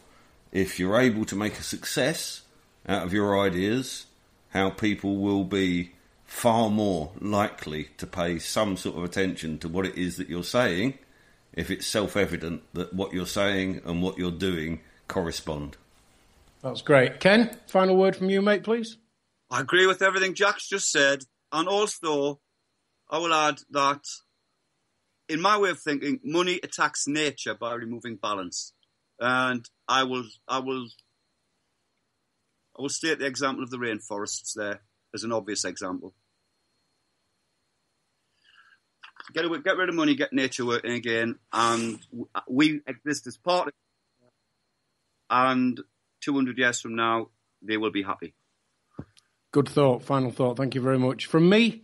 if you're able to make a success out of your ideas, how people will be far more likely to pay some sort of attention to what it is that you're saying, if it's self-evident that what you're saying and what you're doing correspond. That's great. Ken, final word from you, mate, please. I agree with everything Jack's just said, and also I will add that, in my way of thinking, money attacks nature by removing balance. And I will state the example of the rainforests there as an obvious example. Get rid of money, get nature working again, and we exist as part of it. And 200 years from now, they will be happy. Good thought, final thought. Thank you very much. From me,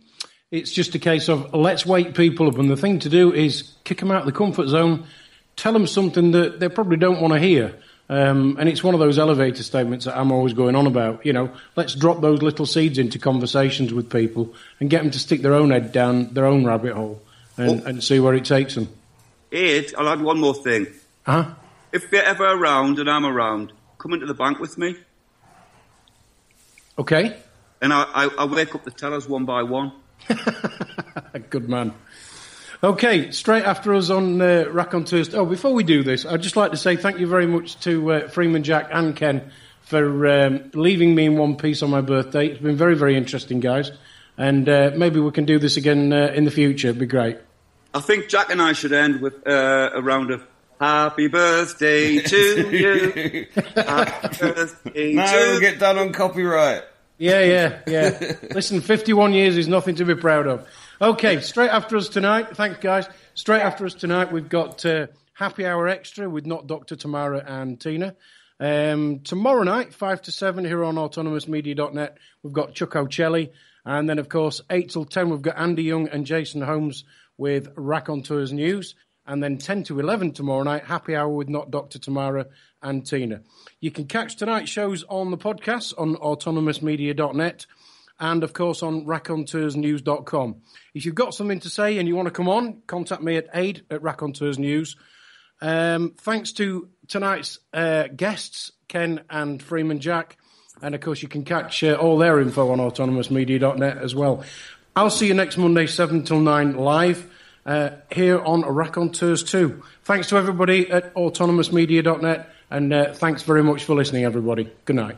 it's just a case of let's wake people up, and the thing to do is kick them out of the comfort zone, tell them something that they probably don't want to hear. And it's one of those elevator statements that I'm always going on about. Let's drop those little seeds into conversations with people and get them to stick their own head down their own rabbit hole and see where it takes them. Ade, I'll add one more thing. Huh? If you're ever around and I'm around, come into the bank with me. Okay. And I wake up the tellers one by one. Good man. Okay, straight after us on Raconteurs. Oh, before we do this, I'd just like to say thank you very much to Freeman Jack and Ken for leaving me in one piece on my birthday. It's been very, very interesting, guys. And maybe we can do this again in the future. It'd be great. I think Jack and I should end with a round of happy birthday to you. Happy birthday no, to we'll get done on copyright. Yeah. Listen, 51 years is nothing to be proud of. Okay, straight after us tonight, thanks guys, straight after us tonight we've got Happy Hour Extra with Not Dr. Tamara and Tina. Tomorrow night, 5 to 7 here on autonomousmedia.net, we've got Chuck O'Celli. And then, of course, 8 till 10, we've got Andy Young and Jason Holmes with Raconteurs News. And then 10 to 11 tomorrow night, Happy Hour with Not Dr. Tamara and Tina. You can catch tonight's shows on the podcast on autonomousmedia.net and, of course, on raconteursnews.com. If you've got something to say and you want to come on, contact me at Raconteurs News. Thanks to tonight's guests, Ken and Freeman Jack. And, of course, you can catch all their info on autonomousmedia.net as well. I'll see you next Monday, 7 till 9, live here on Raconteurs 2. Thanks to everybody at autonomousmedia.net, and thanks very much for listening, everybody. Good night.